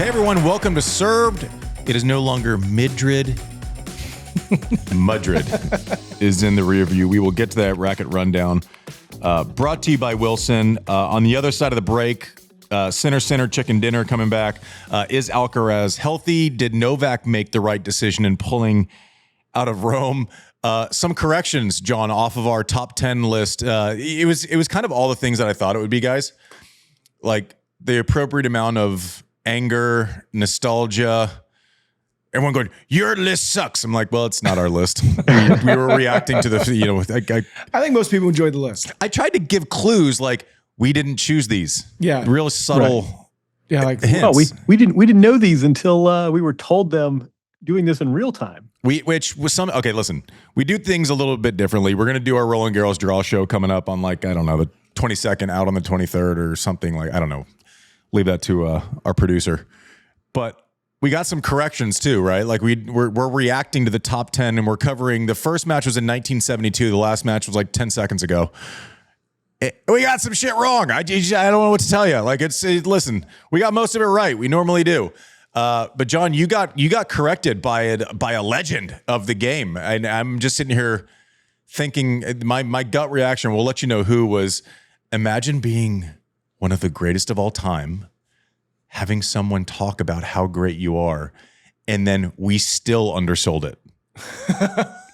Hey everyone, welcome to Served. It is no longer Madrid. Madrid is in the rear view. We will get to that racket rundown. Brought to you by Wilson. On the other side of the break, Sinner, chicken dinner coming back. Is Alcaraz healthy? Did Novak make the right decision in pulling out of Rome? Some corrections, John, off of our top 10 list. It was kind of all the things that I thought it would be, guys. Like the appropriate amount of anger, nostalgia. Everyone going, your list sucks. I'm like, well, it's not our list. we were reacting to the, I think most people enjoyed the list. I tried to give clues like we didn't choose these. Yeah. Real subtle. Right. Yeah. Like, hints. Oh, we didn't know these until we were told them doing this in real time. Which was okay, listen, we do things a little bit differently. We're going to do our Roland Garros draw show coming up on the 22nd, out on the 23rd or something I don't know. Leave that to our producer. But we got some corrections too, right? Like we're reacting to the top 10 and we're covering, the first match was in 1972. The last match was like 10 seconds ago. We got some shit wrong. I don't know what to tell you. Like listen, we got most of it right. We normally do. But John, you got corrected by a legend of the game. And I'm just sitting here thinking my gut reaction, we'll let you know who was, imagine being one of the greatest of all time, having someone talk about how great you are, and then we still undersold it.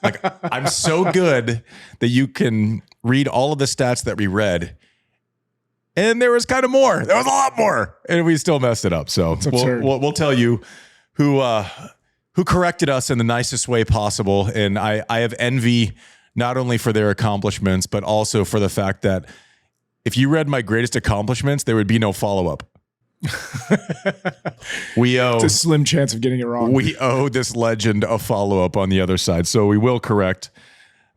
Like, I'm so good that you can read all of the stats that we read, and there was kind of more. There was a lot more, and we still messed it up. So we'll tell you who corrected us in the nicest way possible, and I have envy not only for their accomplishments, but also for the fact that if you read my greatest accomplishments, there would be no follow-up. It's a slim chance of getting it wrong. We owe this legend a follow-up on the other side, so we will correct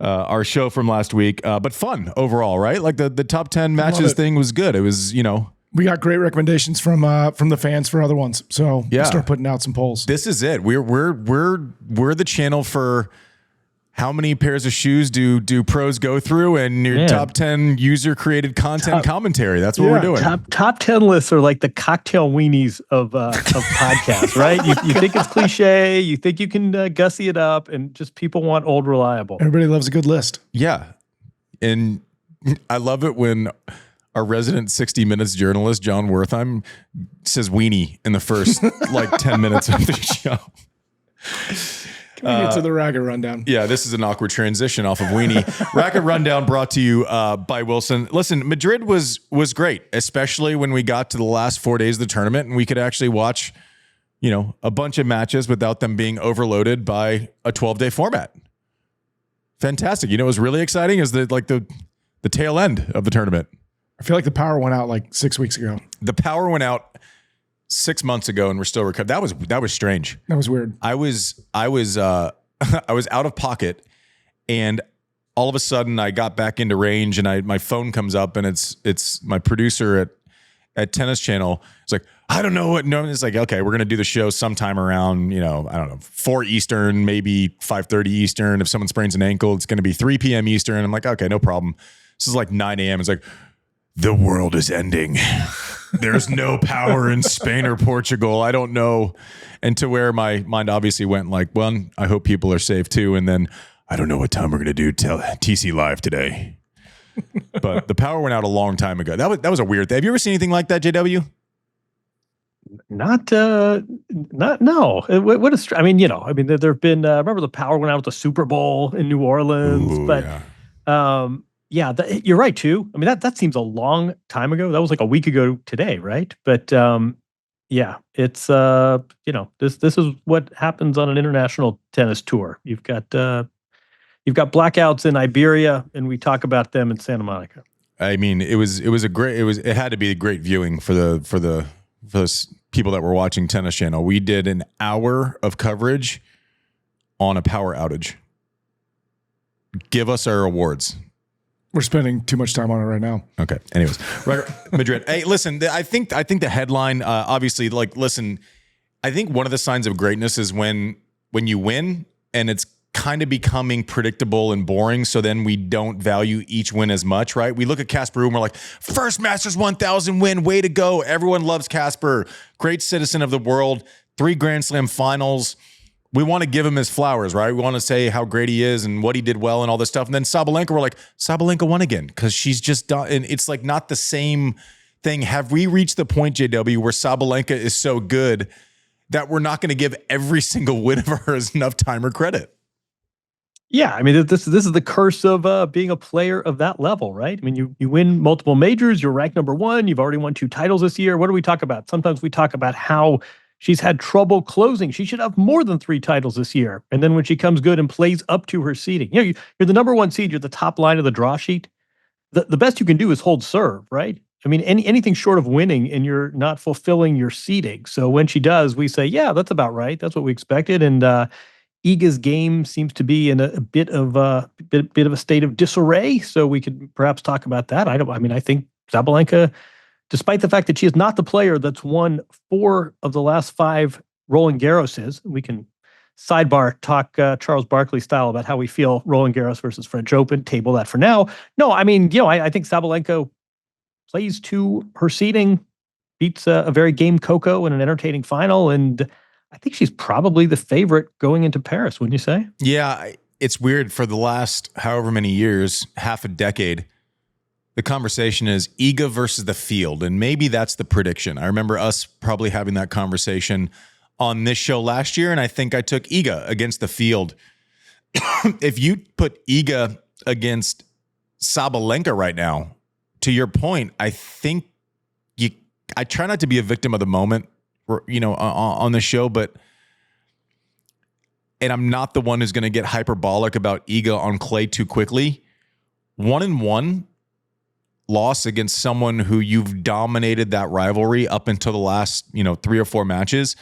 our show from last week. But fun overall, right? Like the top 10 matches thing was good. It was, we got great recommendations from the fans for other ones. So yeah, we'll start putting out some polls. This is it. We're the channel for how many pairs of shoes do pros go through, and your top 10 user created content commentary. That's what we're doing. Top 10 lists are like the cocktail weenies of podcasts, right? You think it's cliche, you think you can gussy it up, and just people want old reliable. Everybody loves a good list. Yeah. And I love it when our resident 60 Minutes journalist, Jon Wertheim, says weenie in the first 10 minutes of the show. Can we get to the Racket rundown? Yeah, this is an awkward transition off of weenie. Racket rundown brought to you by Wilson. Listen, Madrid was great, especially when we got to the last 4 days of the tournament and we could actually watch, a bunch of matches without them being overloaded by a 12-day format. Fantastic. What was really exciting is the tail end of the tournament. I feel like the power went out 6 weeks ago. The power went out 6 months ago, and we're still recovering. That was strange. That was weird. I was I was out of pocket, and all of a sudden I got back into range, and my phone comes up, and it's my producer at Tennis Channel. It's like, I don't know what. No, it's like, okay, we're gonna do the show sometime around I don't know, 4 Eastern, maybe 5:30 Eastern. If someone sprains an ankle, it's gonna be 3 p.m. Eastern. I'm like, okay, no problem. This is 9 a.m. It's like, the world is ending. There's no power in Spain or Portugal. I don't know. And to where my mind obviously went well, I hope people are safe too. And then I don't know what time we're going to do TC Live today. But the power went out a long time ago. That was a weird thing. Have you ever seen anything like that, JW? Not no. What is, there have been, remember the power went out at the Super Bowl in New Orleans, but yeah. You're right too. That seems a long time ago. That was a week ago today, right? But it's this is what happens on an international tennis tour. You've got blackouts in Iberia, and we talk about them in Santa Monica. It had to be a great viewing for those people that were watching Tennis Channel. We did an hour of coverage on a power outage. Give us our awards. We're spending too much time on it right now. Okay. Anyways, Madrid. Hey, listen. I think the headline, obviously, listen. I think one of the signs of greatness is when you win and it's kind of becoming predictable and boring. So then we don't value each win as much, right? We look at Casper Ruud and we're like, first Masters 1000 win, way to go. Everyone loves Casper. Great citizen of the world. 3 Grand Slam finals. We want to give him his flowers, right? We want to say how great he is and what he did well and all this stuff. And then Sabalenka, we're like, Sabalenka won again because she's just done. And it's like not the same thing. Have we reached the point, JW, where Sabalenka is so good that we're not going to give every single win of hers enough time or credit? Yeah, I mean, this is the curse of being a player of that level, right? I mean, you win multiple majors, you're ranked number 1, you've already won 2 titles this year. What do we talk about? Sometimes we talk about how she's had trouble closing. She should have more than 3 titles this year. And then when she comes good and plays up to her seeding, you're the number 1 seed, you're the top line of the draw sheet. The best you can do is hold serve, right? I mean, anything short of winning and you're not fulfilling your seeding. So when she does, we say, yeah, that's about right. That's what we expected. And Iga's game seems to be in a bit of a state of disarray. So we could perhaps talk about that. I think Sabalenka, despite the fact that she is not the player that's won 4 of the last 5 Roland Garroses, we can sidebar talk Charles Barkley style about how we feel Roland Garros versus French Open. Table that for now. No, I mean, I think Sabalenka plays to her seeding, beats a very game Coco in an entertaining final, and I think she's probably the favorite going into Paris, wouldn't you say? Yeah, it's weird. For the last however many years, half a decade, the conversation is Iga versus the field, and maybe that's the prediction. I remember us probably having that conversation on this show last year, and I think I took Iga against the field. If you put Iga against Sabalenka right now, to your point, I think I try not to be a victim of the moment, on the show, and I'm not the one who's going to get hyperbolic about Iga on clay too quickly. 1-1 loss against someone who you've dominated that rivalry up until the last, 3 or 4 matches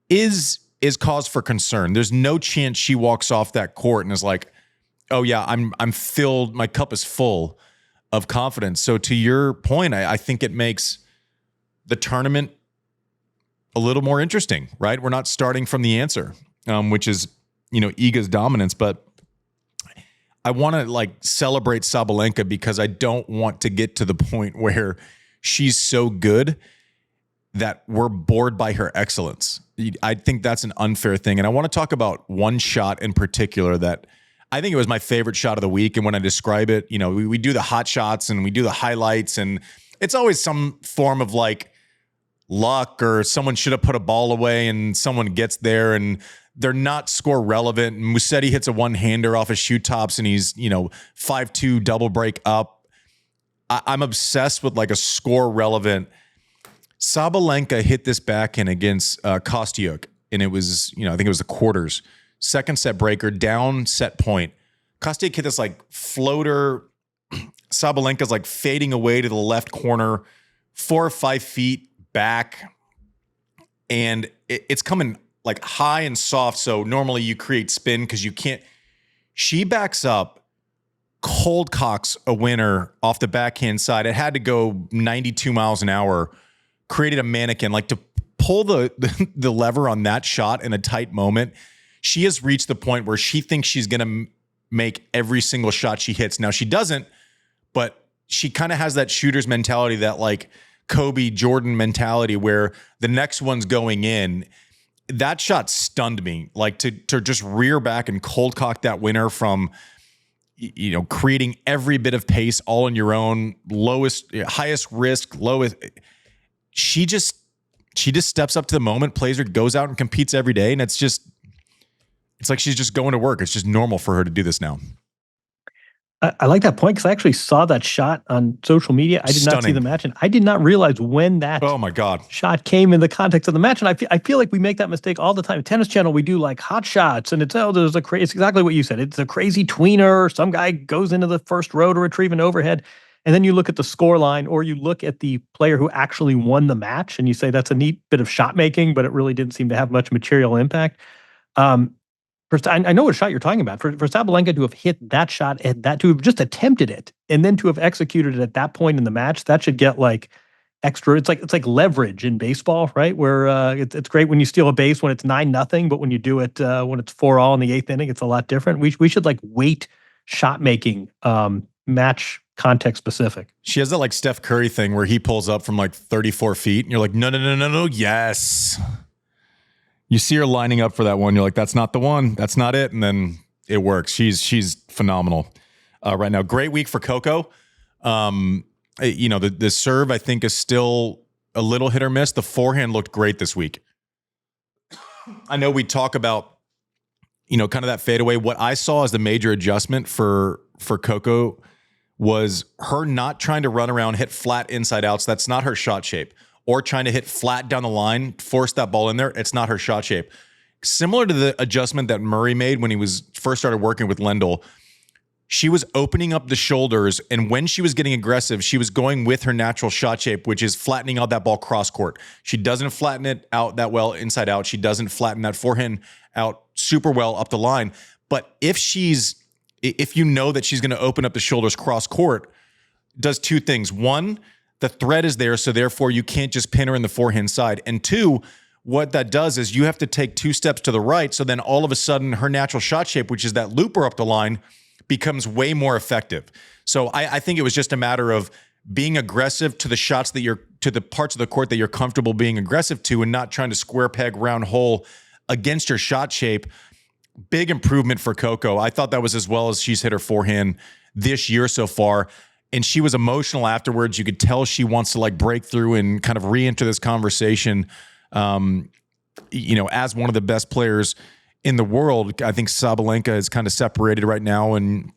is cause for concern. There's no chance she walks off that court and is like, oh yeah, I'm filled. My cup is full of confidence. So to your point, I think it makes the tournament a little more interesting, right? We're not starting from the answer, which is, Iga's dominance, but I want to celebrate Sabalenka because I don't want to get to the point where she's so good that we're bored by her excellence. I think that's an unfair thing. And I want to talk about one shot in particular that I think it was my favorite shot of the week. And when I describe it, we do the hot shots and we do the highlights, and it's always some form of luck, or someone should have put a ball away and someone gets there and they're not score relevant. And Musetti hits a one-hander off his shoe tops and he's, 5-2 double break up. I'm obsessed with a score relevant. Sabalenka hit this backhand against Kostyuk, and it was, I think it was the quarters. Second set breaker, down set point. Kostyuk hit this floater. Sabalenka's fading away to the left corner, 4 or 5 feet back, and it's coming high and soft. So normally you create spin because you can't. She backs up, cold cocks a winner off the backhand side. It had to go 92 miles an hour. Created a mannequin. To pull the lever on that shot in a tight moment, she has reached the point where she thinks she's going to make every single shot she hits. Now she doesn't, but she kind of has that shooter's mentality, that Kobe Jordan mentality where the next one's going in. That shot stunned me, to just rear back and cold cock that winner from, creating every bit of pace all on your own, highest risk, lowest. She just steps up to the moment, plays her, goes out and competes every day. And it's like she's just going to work. It's just normal for her to do this now. I like that point because I actually saw that shot on social media. I did not see the match, and I did not realize when that shot came in the context of the match. And I feel like we make that mistake all the time. Tennis Channel, we do hot shots, and it's exactly what you said. It's a crazy tweener. Some guy goes into the first row to retrieve an overhead, and then you look at the score line, or you look at the player who actually won the match, and you say that's a neat bit of shot making, but it really didn't seem to have much material impact. First, I know what shot you're talking about. For Sabalenka to have hit that shot, and to have just attempted it, and then to have executed it at that point in the match, that should get extra. It's like leverage in baseball, right? Where it's great when you steal a base when it's 9-0, but when you do it when it's 4-all in the 8th inning, it's a lot different. We should like weight shot making match context specific. She has that like Steph Curry thing where he pulls up from like 34 feet and you're like, no, yes. You see her lining up for that one. You're like, that's not the one. That's not it. And then it works. She's phenomenal right now. Great week for Coco. The serve I think is still a little hit or miss. The forehand looked great this week. I know we talk about, kind of that fadeaway. What I saw as the major adjustment for Coco was her not trying to run around, hit flat inside outs. That's not her shot shape. Or trying to hit flat down the line, force that ball in there. It's not her shot shape. Similar to the adjustment that Murray made when he was first started working with Lendl, she was opening up the shoulders, and when she was getting aggressive, she was going with her natural shot shape, which is flattening out that ball cross court. She doesn't flatten it out that well inside out. She doesn't flatten that forehand out super well up the line. But if you know that she's going to open up the shoulders cross court, does two things. One, the threat is there, so therefore you can't just pin her in the forehand side. And two, what that does is you have to take 2 steps to the right, so then all of a sudden her natural shot shape, which is that looper up the line, becomes way more effective. So I think it was just a matter of being aggressive to the shots to the parts of the court that you're comfortable being aggressive to and not trying to square peg round hole against your shot shape. Big improvement for Coco. I thought that was as well as she's hit her forehand this year so far. And she was emotional afterwards. You could tell she wants to like break through and kind of re-enter this conversation, as one of the best players in the world. I think Sabalenka is kind of separated right now, and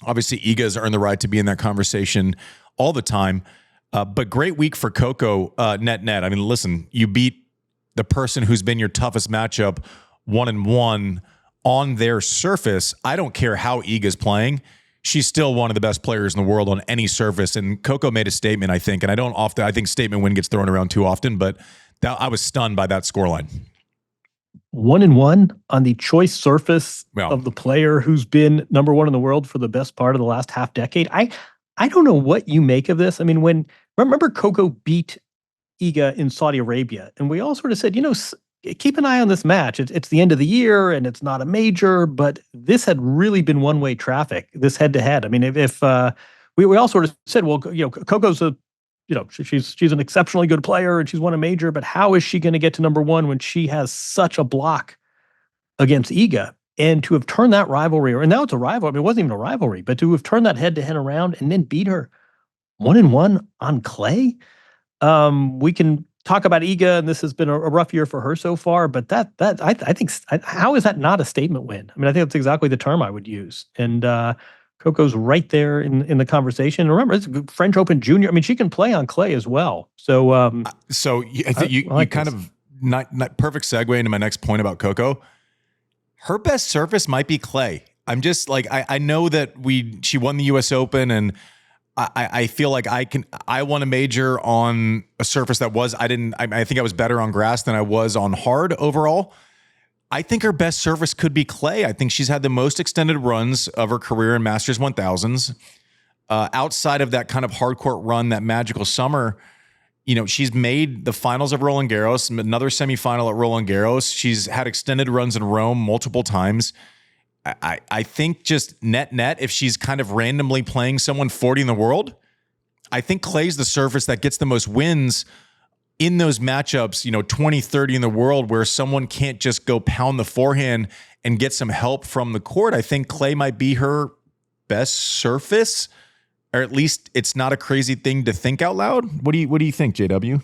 obviously Iga has earned the right to be in that conversation all the time. But great week for Coco net. I mean, listen, you beat the person who's been your toughest matchup 1-1 on their surface. I don't care how Iga's playing. She's still one of the best players in the world on any surface. And Coco made a statement, I think, and I think statement win gets thrown around too often, but I was stunned by that scoreline. 1-1 on the choice surface of the player who's been number 1 in the world for the best part of the last half decade. I don't know what you make of this. I mean, remember Coco beat Iga in Saudi Arabia, and we all sort of said, keep an eye on this match. It's the end of the year and it's not a major, but this had really been one-way traffic, this head-to-head. I mean, if we all sort of said, well, Coco's she's an exceptionally good player and she's won a major, but how is she going to get to number 1 when she has such a block against Iga? And to have turned that rivalry, and now it's a rivalry, I mean, it wasn't even a rivalry, but to have turned that head-to-head around and then beat her 1-1 on clay. We can talk about Iga, and this has been a rough year for her so far, but I think how is that not a statement win? I mean, I think that's exactly the term I would use. And Coco's right there in the conversation. And remember, it's French Open Junior. I mean, she can play on clay as well. So, I think you kind of not perfect segue into my next point about Coco. Her best surface might be clay. I'm just like, I know that she won the US Open, and I feel like I won a major on a surface that I think I was better on grass than I was on hard overall. I think her best surface could be clay. I think she's had the most extended runs of her career in Masters 1000s. Outside of that kind of hard court run, that magical summer, she's made the finals of Roland Garros, another semifinal at Roland Garros. She's had extended runs in Rome multiple times. I think just net, if she's kind of randomly playing someone 40 in the world, I think clay's the surface that gets the most wins in those matchups, 20, 30 in the world where someone can't just go pound the forehand and get some help from the court. I think clay might be her best surface, or at least it's not a crazy thing to think out loud. What do you think, JW?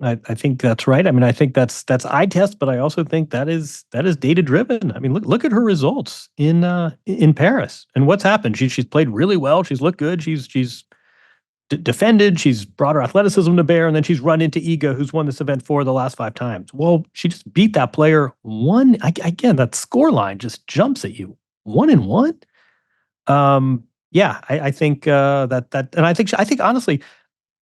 I think that's right. I mean, I think that's eye test, but I also think that is data driven. I mean, look at her results in Paris and what's happened. She's played really well. She's looked good. She's defended. She's brought her athleticism to bear, and then she's run into Iga, who's won this event 4 of the last 5 times. Well, she just beat that player again. That score line just jumps at you 1-1. I think that, and I think honestly,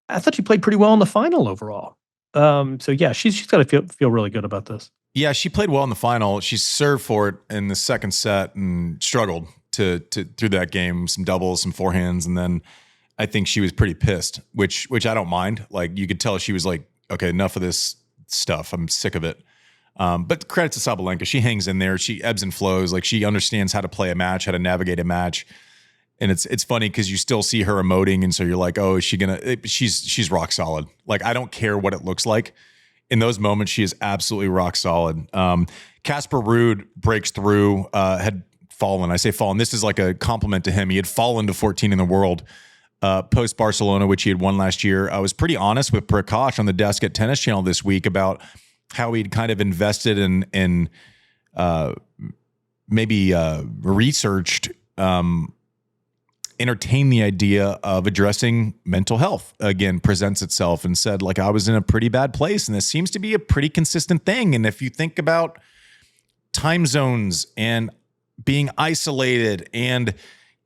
I thought she played pretty well in the final overall. She's got to feel really good about this. Yeah, she played well in the final. She served for it in the second set and struggled to through that game, some doubles, some forehands, and then I think she was pretty pissed, which I don't mind. Like, you could tell she was like, okay, enough of this stuff. I'm sick of it. But credit to Sabalenka. She hangs in there. She ebbs and flows. Like, she understands how to play a match, how to navigate a match. And it's funny because you still see her emoting. And so you're like, oh, is she going to, she's rock solid. Like, I don't care what it looks like. In those moments, she is absolutely rock solid. Casper Ruud breaks through, had fallen. I say fallen. This is like a compliment to him. He had fallen to 14 in the world post Barcelona, which he had won last year. I was pretty honest with Prakash on the desk at Tennis Channel this week about how he'd kind of invested in maybe researched, entertained the idea of addressing mental health. Again, presents itself, and said, like, I was in a pretty bad place, and this seems to be a pretty consistent thing. And if you think about time zones and being isolated and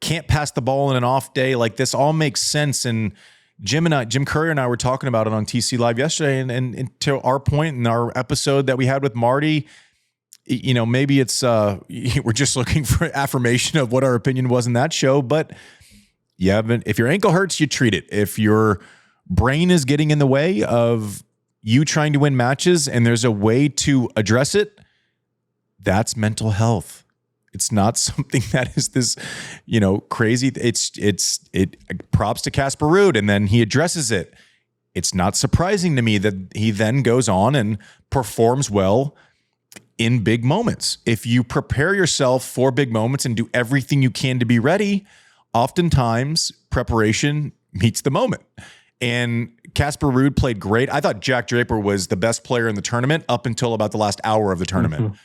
can't pass the ball in an off day, like, this all makes sense. And Jim Courier and I were talking about it on TC Live yesterday, and to our point in our episode that we had with Marty, you know, maybe it's we're just looking for affirmation of what our opinion was in that show. But yeah, if your ankle hurts, you treat it. If your brain is getting in the way of you trying to win matches and there's a way to address it, that's mental health. It's not something that is this, you know, crazy. It props to Casper Ruud, and then he addresses it. It's not surprising to me that he then goes on and performs well in big moments. If you prepare yourself for big moments and do everything you can to be ready, oftentimes preparation meets the moment. And Casper Ruud played great. I thought Jack Draper was the best player in the tournament up until about the last hour of the tournament. Mm-hmm.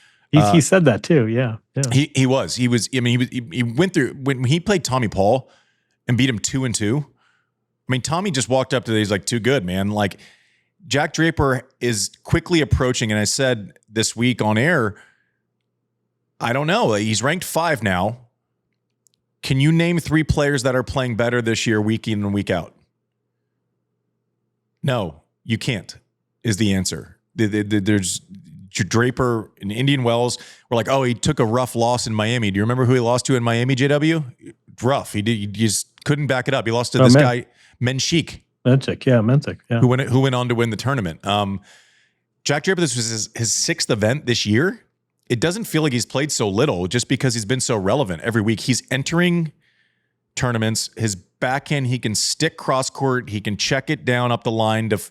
He said that too. Yeah. He was. I mean, he went through when he played Tommy Paul and beat him 2-2. I mean, Tommy just walked up to he's like, too good, man. Like, Jack Draper is quickly approaching, and I said this week on air, I don't know. He's ranked 5 now. Can you name 3 players that are playing better this year, week in and week out? No, you can't, is the answer. There's Draper and Indian Wells were like, oh, he took a rough loss in Miami. Do you remember who he lost to in Miami, JW? Rough. He just couldn't back it up. He lost to this guy, Menchik. Menchik, yeah. Who went on to win the tournament. Jack Draper, this was his 6th event this year. It doesn't feel like he's played so little just because he's been so relevant every week. He's entering tournaments. His backhand, he can stick cross court. He can check it down up the line to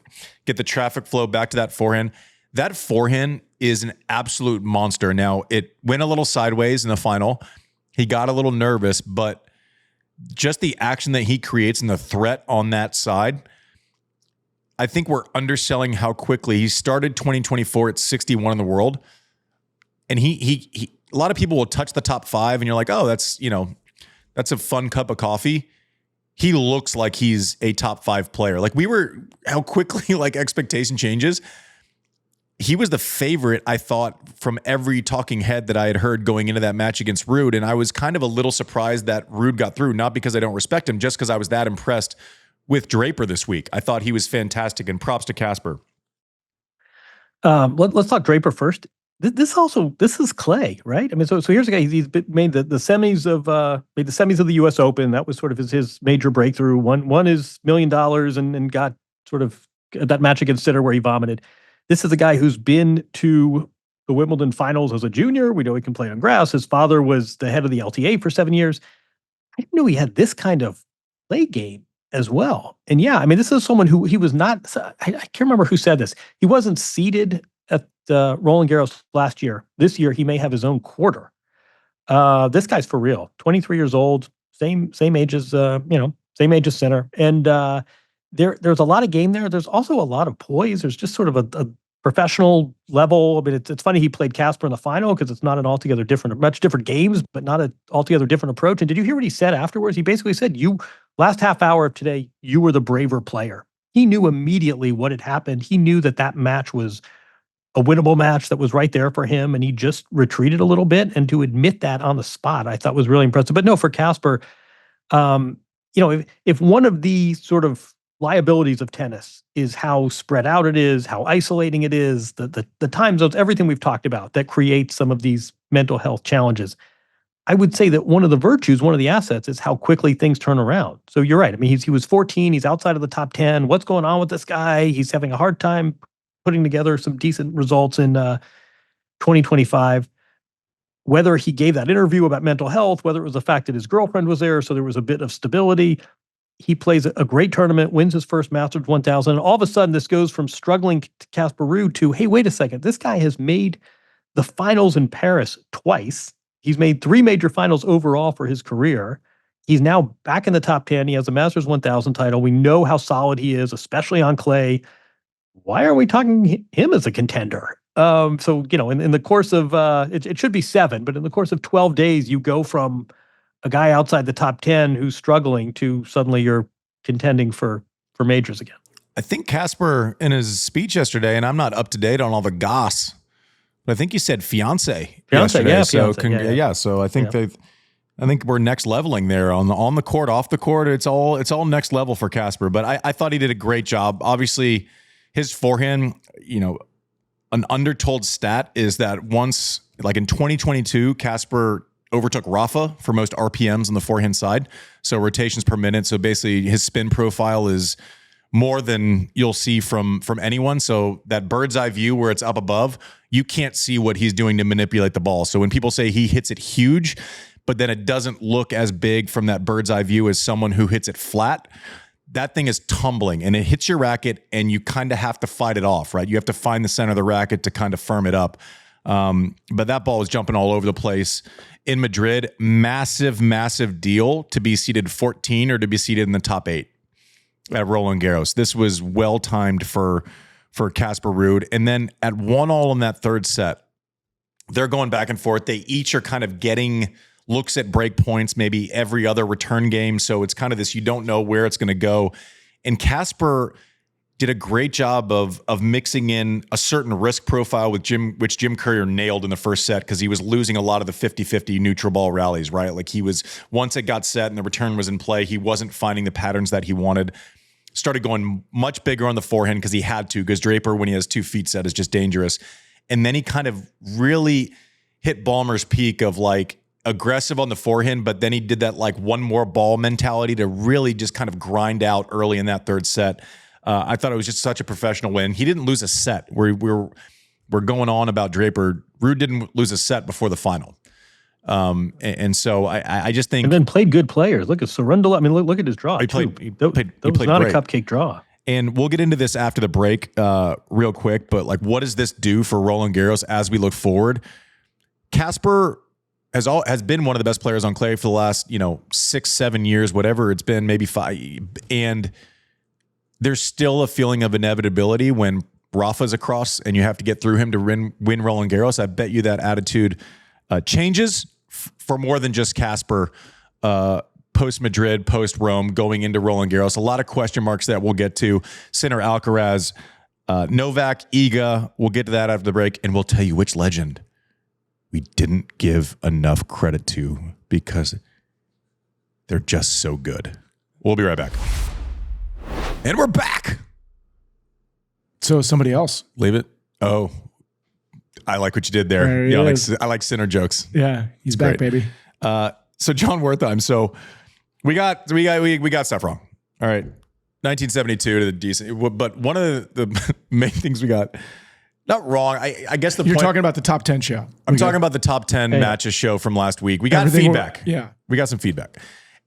get the traffic flow back to that forehand. That forehand is an absolute monster. Now, it went a little sideways in the final. He got a little nervous, but just the action that he creates and the threat on that side, I think we're underselling how quickly he started 2024 at 61 in the world. And he a lot of people will touch the top 5 and you're like, oh, that's a fun cup of coffee. He looks like he's a top 5 player. Like, how quickly like expectation changes. He was the favorite, I thought, from every talking head that I had heard going into that match against Ruud. And I was kind of a little surprised that Ruud got through, not because I don't respect him, just because I was that impressed with Draper this week. I thought he was fantastic, and props to Casper. Let's talk Draper first. This is clay, right? I mean, so here's a guy. He's made the semis of the U.S. Open. That was sort of his major breakthrough. Won his $1 million and got sort of that match against Sinner where he vomited. This is a guy who's been to the Wimbledon finals as a junior. We know he can play on grass. His father was the head of the LTA for 7 years. I didn't know he had this kind of play game as well. And yeah, I mean, this is someone who he was not. I can't remember who said this. He wasn't seeded at Roland Garros last year. This year, he may have his own quarter. This guy's for real. 23 years old, same age as same age as Sinner, and there's a lot of game there. There's also a lot of poise. There's just sort of a professional level. I mean, it's funny he played Casper in the final because it's not an altogether much different games, but not an altogether different approach. And did you hear what he said afterwards? He basically said, last half hour of today, you were the braver player. He knew immediately what had happened. He knew that match was a winnable match that was right there for him, and he just retreated a little bit. And to admit that on the spot, I thought was really impressive. But no, for Casper, if one of the sort of liabilities of tennis is how spread out it is, how isolating it is, the time zones, everything we've talked about that creates some of these mental health challenges. I would say that one of the virtues, one of the assets is how quickly things turn around. So you're right. I mean, he was 14. He's outside of the top 10. What's going on with this guy? He's having a hard time putting together some decent results in 2025. Whether he gave that interview about mental health, whether it was the fact that his girlfriend was there, so there was a bit of stability. He plays a great tournament, wins his first Masters 1000. And all of a sudden, this goes from struggling to Casper Ruud to, hey, wait a second. This guy has made the finals in Paris twice. He's made 3 major finals overall for his career. He's now back in the top 10. He has a Masters 1000 title. We know how solid he is, especially on clay. Why are we talking him as a contender? So, in the course of, it should be 7, but in the course of 12 days, you go from a guy outside the top 10 who's struggling to suddenly you're contending for majors again. I think Casper, in his speech yesterday, and I'm not up to date on all the goss, but I think he said fiance yesterday. Yeah, so fiance, yeah. So I think I think we're next leveling there on the court, off the court. It's all next level for Casper. But I thought he did a great job. Obviously, his forehand, an undertold stat is that once, like in 2022, Casper overtook Rafa for most RPMs on the forehand side. So rotations per minute. So basically, his spin profile is more than you'll see from anyone. So that bird's eye view where it's up above, you can't see what he's doing to manipulate the ball. So when people say he hits it huge, but then it doesn't look as big from that bird's eye view as someone who hits it flat, that thing is tumbling and it hits your racket and you kind of have to fight it off, right? You have to find the center of the racket to kind of firm it up. But that ball was jumping all over the place in Madrid. Massive, massive deal to be seeded 14 or to be seeded in the top 8 at Roland Garros. This was well timed for Casper Ruud. And then at 1-1 in that third set, they're going back and forth. They each are kind of getting looks at break points, maybe every other return game. So it's kind of this, you don't know where it's going to go. And Casper did a great job of mixing in a certain risk profile which Jim Courier nailed in the first set because he was losing a lot of the 50-50 neutral ball rallies, right? Like he was, once it got set and the return was in play, he wasn't finding the patterns that he wanted. Started going much bigger on the forehand because he had to, because Draper, when he has 2 feet set, is just dangerous. And then he kind of really hit Ballmer's peak of like aggressive on the forehand, but then he did that like one more ball mentality to really just kind of grind out early in that third set. I thought it was just such a professional win. He didn't lose a set. We're going on about Draper. Ruud didn't lose a set before the final. And so I just think, and then played good players. Look at Surrendel. I mean, look at his draw. He played not great. a cupcake draw. And we'll get into this after the break, real quick. But like, what does this do for Roland Garros as we look forward? Casper has been one of the best players on clay for the last 6-7 years, whatever it's been, maybe 5. And there's still a feeling of inevitability when Rafa's across and you have to get through him to win Roland Garros. I bet you that attitude changes for more than just Casper post Madrid, post Rome, going into Roland Garros. A lot of question marks that we'll get to. Sinner, Alcaraz, Novak, Iga. We'll get to that after the break, and we'll tell you which legend we didn't give enough credit to because they're just so good. We'll be right back. And we're back. So somebody else. Leave it. Oh, I like what you did there. Yeah, I like Sinner jokes. Yeah, he's back, great. baby. So Jon Wertheim. So we got stuff wrong. All right, 1972 to the decent. But one of the main things we got not wrong. I guess You're talking about the top 10 show. I'm talking about the top 10 matches show from last week. We got feedback. Yeah, we got some feedback,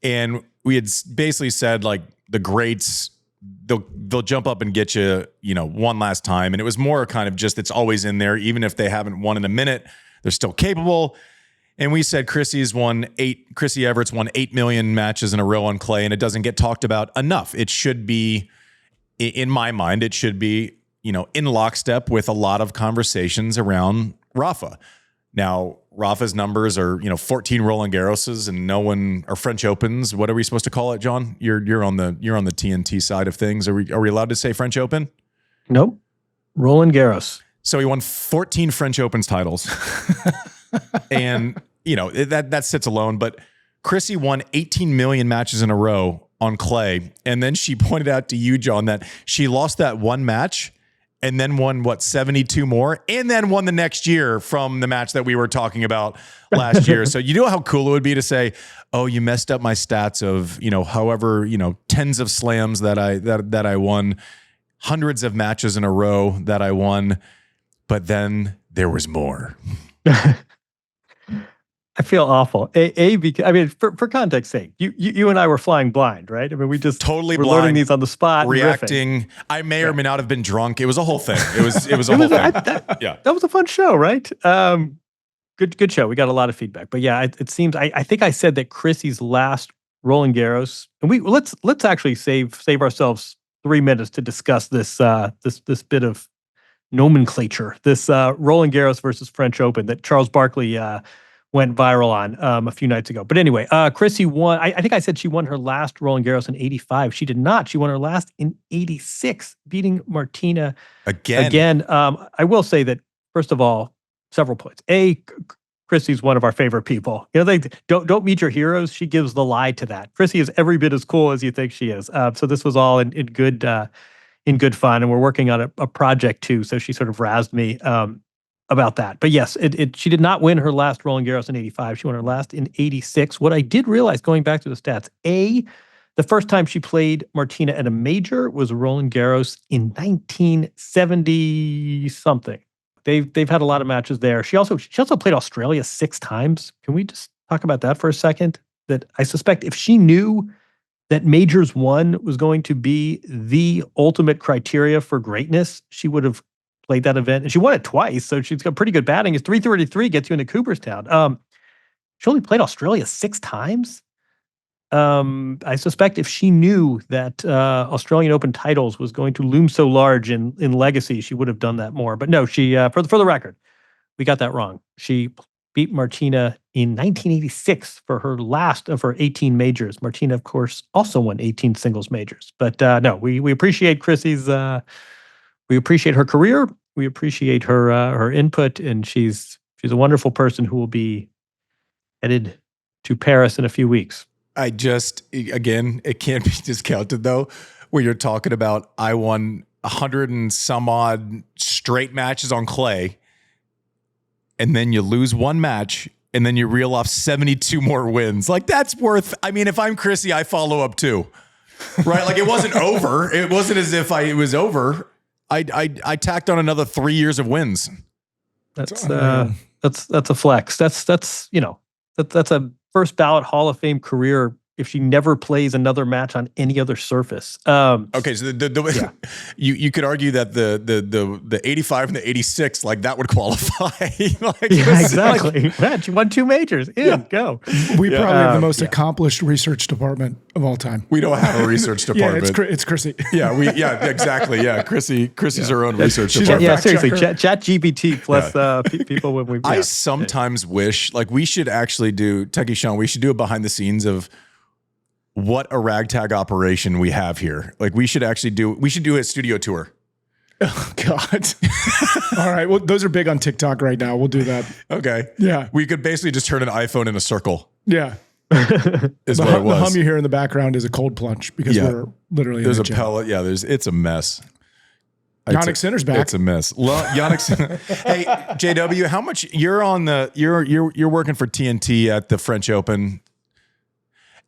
and we had basically said like the greats. They'll jump up and get you, one last time. And it was more kind of just, it's always in there. Even if they haven't won in a minute, they're still capable. And we said Chrissy Everett's won 8 million matches in a row on clay, and it doesn't get talked about enough. It should be, in my mind, in lockstep with a lot of conversations around Rafa. Now, Rafa's numbers are, 14 Roland Garroses and or French Opens. What are we supposed to call it, John? You're on the TNT side of things. Are we allowed to say French Open? Nope. Roland Garros. So he won 14 French Opens titles. And, that sits alone. But Chrissy won 18 million matches in a row on clay. And then she pointed out to you, John, that she lost that one match and then won 72 more, and then won the next year from the match that we were talking about last year. So you know how cool it would be to say, oh, you messed up my stats of, however, tens of slams that I won, hundreds of matches in a row that I won, but then there was more. I feel awful. Because for context's sake, you and I were flying blind, right? I mean, we just totally were blind, learning these on the spot, reacting. I may or may not have been drunk. It was a whole thing. It was a whole thing. That was a fun show, right? Good show. We got a lot of feedback, but yeah, it seems. I think I said that Chrissy's last Roland Garros, and let's actually save ourselves 3 minutes to discuss this bit of nomenclature. This Roland Garros versus French Open that Charles Barkley went viral on a few nights ago. But anyway, Chrissy won. I think I said she won her last Roland Garros in 85. She did not. She won her last in 86, beating Martina again. I will say that, first of all, several points. Chrissy's one of our favorite people. They don't meet your heroes. She gives the lie to that. Chrissy is every bit as cool as you think she is. So this was all in good fun, and we're working on a project too. So she sort of razzed me about that. But yes, she did not win her last Roland Garros in 85. She won her last in 86. What I did realize going back to the stats, the first time she played Martina at a major was Roland Garros in 1970 something. They've had a lot of matches there. She also played Australia 6 times. Can we just talk about that for a second? That I suspect if she knew that Majors 1 was going to be the ultimate criteria for greatness, she would have played that event. And she won it twice, so she's got pretty good batting. It's 333 gets you into Cooperstown. She only played Australia 6 times. I suspect if she knew that Australian Open titles was going to loom so large in legacy, she would have done that more. But no, she for the record, we got that wrong. She beat Martina in 1986 for her last of her 18 majors. Martina, of course, also won 18 singles majors. But no, we appreciate Chrissy's. We appreciate her career. We appreciate her input, and she's a wonderful person who will be headed to Paris in a few weeks. It can't be discounted though, where you're talking about I won 100 and some odd straight matches on clay, and then you lose one match, and then you reel off 72 more wins. Like, that's worth, if I'm Chrissy, I follow up too, right? Like, it wasn't over. It wasn't as if it was over. I tacked on another 3 years of wins. That's a flex. That's a first ballot Hall of Fame career if she never plays another match on any other surface. Okay, so you could argue that the 85 and the 86, like, that would qualify. Exactly. Man, she won 2 majors. Go. We probably have the most accomplished research department of all time. We don't have a research department. It's Chrissy. Exactly. Yeah, Chrissy's her own research department. Yeah, seriously, Chat GPT plus people when we. I sometimes wish, like, we should actually do Techie Sean. We should do a behind the scenes of what a ragtag operation we have here. Like, we should do a studio tour. Oh, God. All right. Well, those are big on TikTok right now. We'll do that. Okay. Yeah. We could basically just turn an iPhone in a circle. Yeah. Is what it was. The hum you hear in the background is a cold plunge because we're literally there's in a the gym. pellet. Yeah, it's a mess. Jannik Sinner's back. It's a mess. Jannik Sinner. Hey, JW, how much you're on you're working for TNT at the French Open,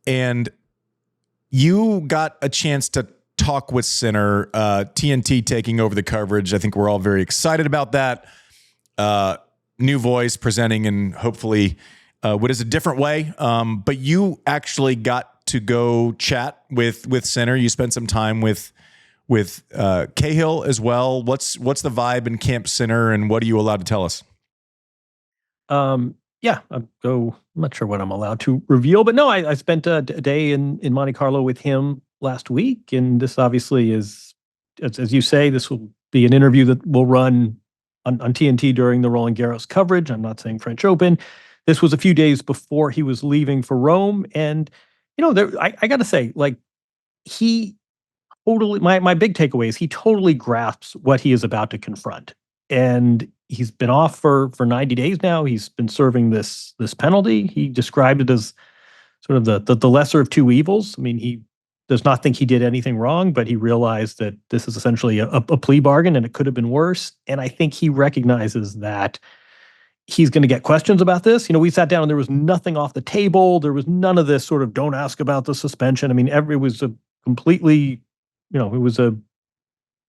and you got a chance to talk with Sinner, TNT taking over the coverage. I think we're all very excited about that. New voice presenting, and hopefully what is a different way. But you actually got to go chat with Sinner. You spent some time with Cahill as well. What's the vibe in Camp Sinner, and what are you allowed to tell us? I'm not sure what I'm allowed to reveal, but no, I spent a day in Monte Carlo with him last week, and this obviously is, as you say, this will be an interview that will run on TNT during the Roland Garros coverage. I'm not saying French Open. This was a few days before he was leaving for Rome, and I got to say, like, he totally. My big takeaway is he totally grasps what he is about to confront, and he's been off for 90 days now. He's been serving this penalty. He described it as sort of the lesser of two evils. I mean, does not think he did anything wrong, but he realized that this is essentially a plea bargain and it could have been worse. And I think he recognizes that he's going to get questions about this. We sat down and there was nothing off the table. There was none of this sort of don't ask about the suspension. I mean, it was a completely, it was a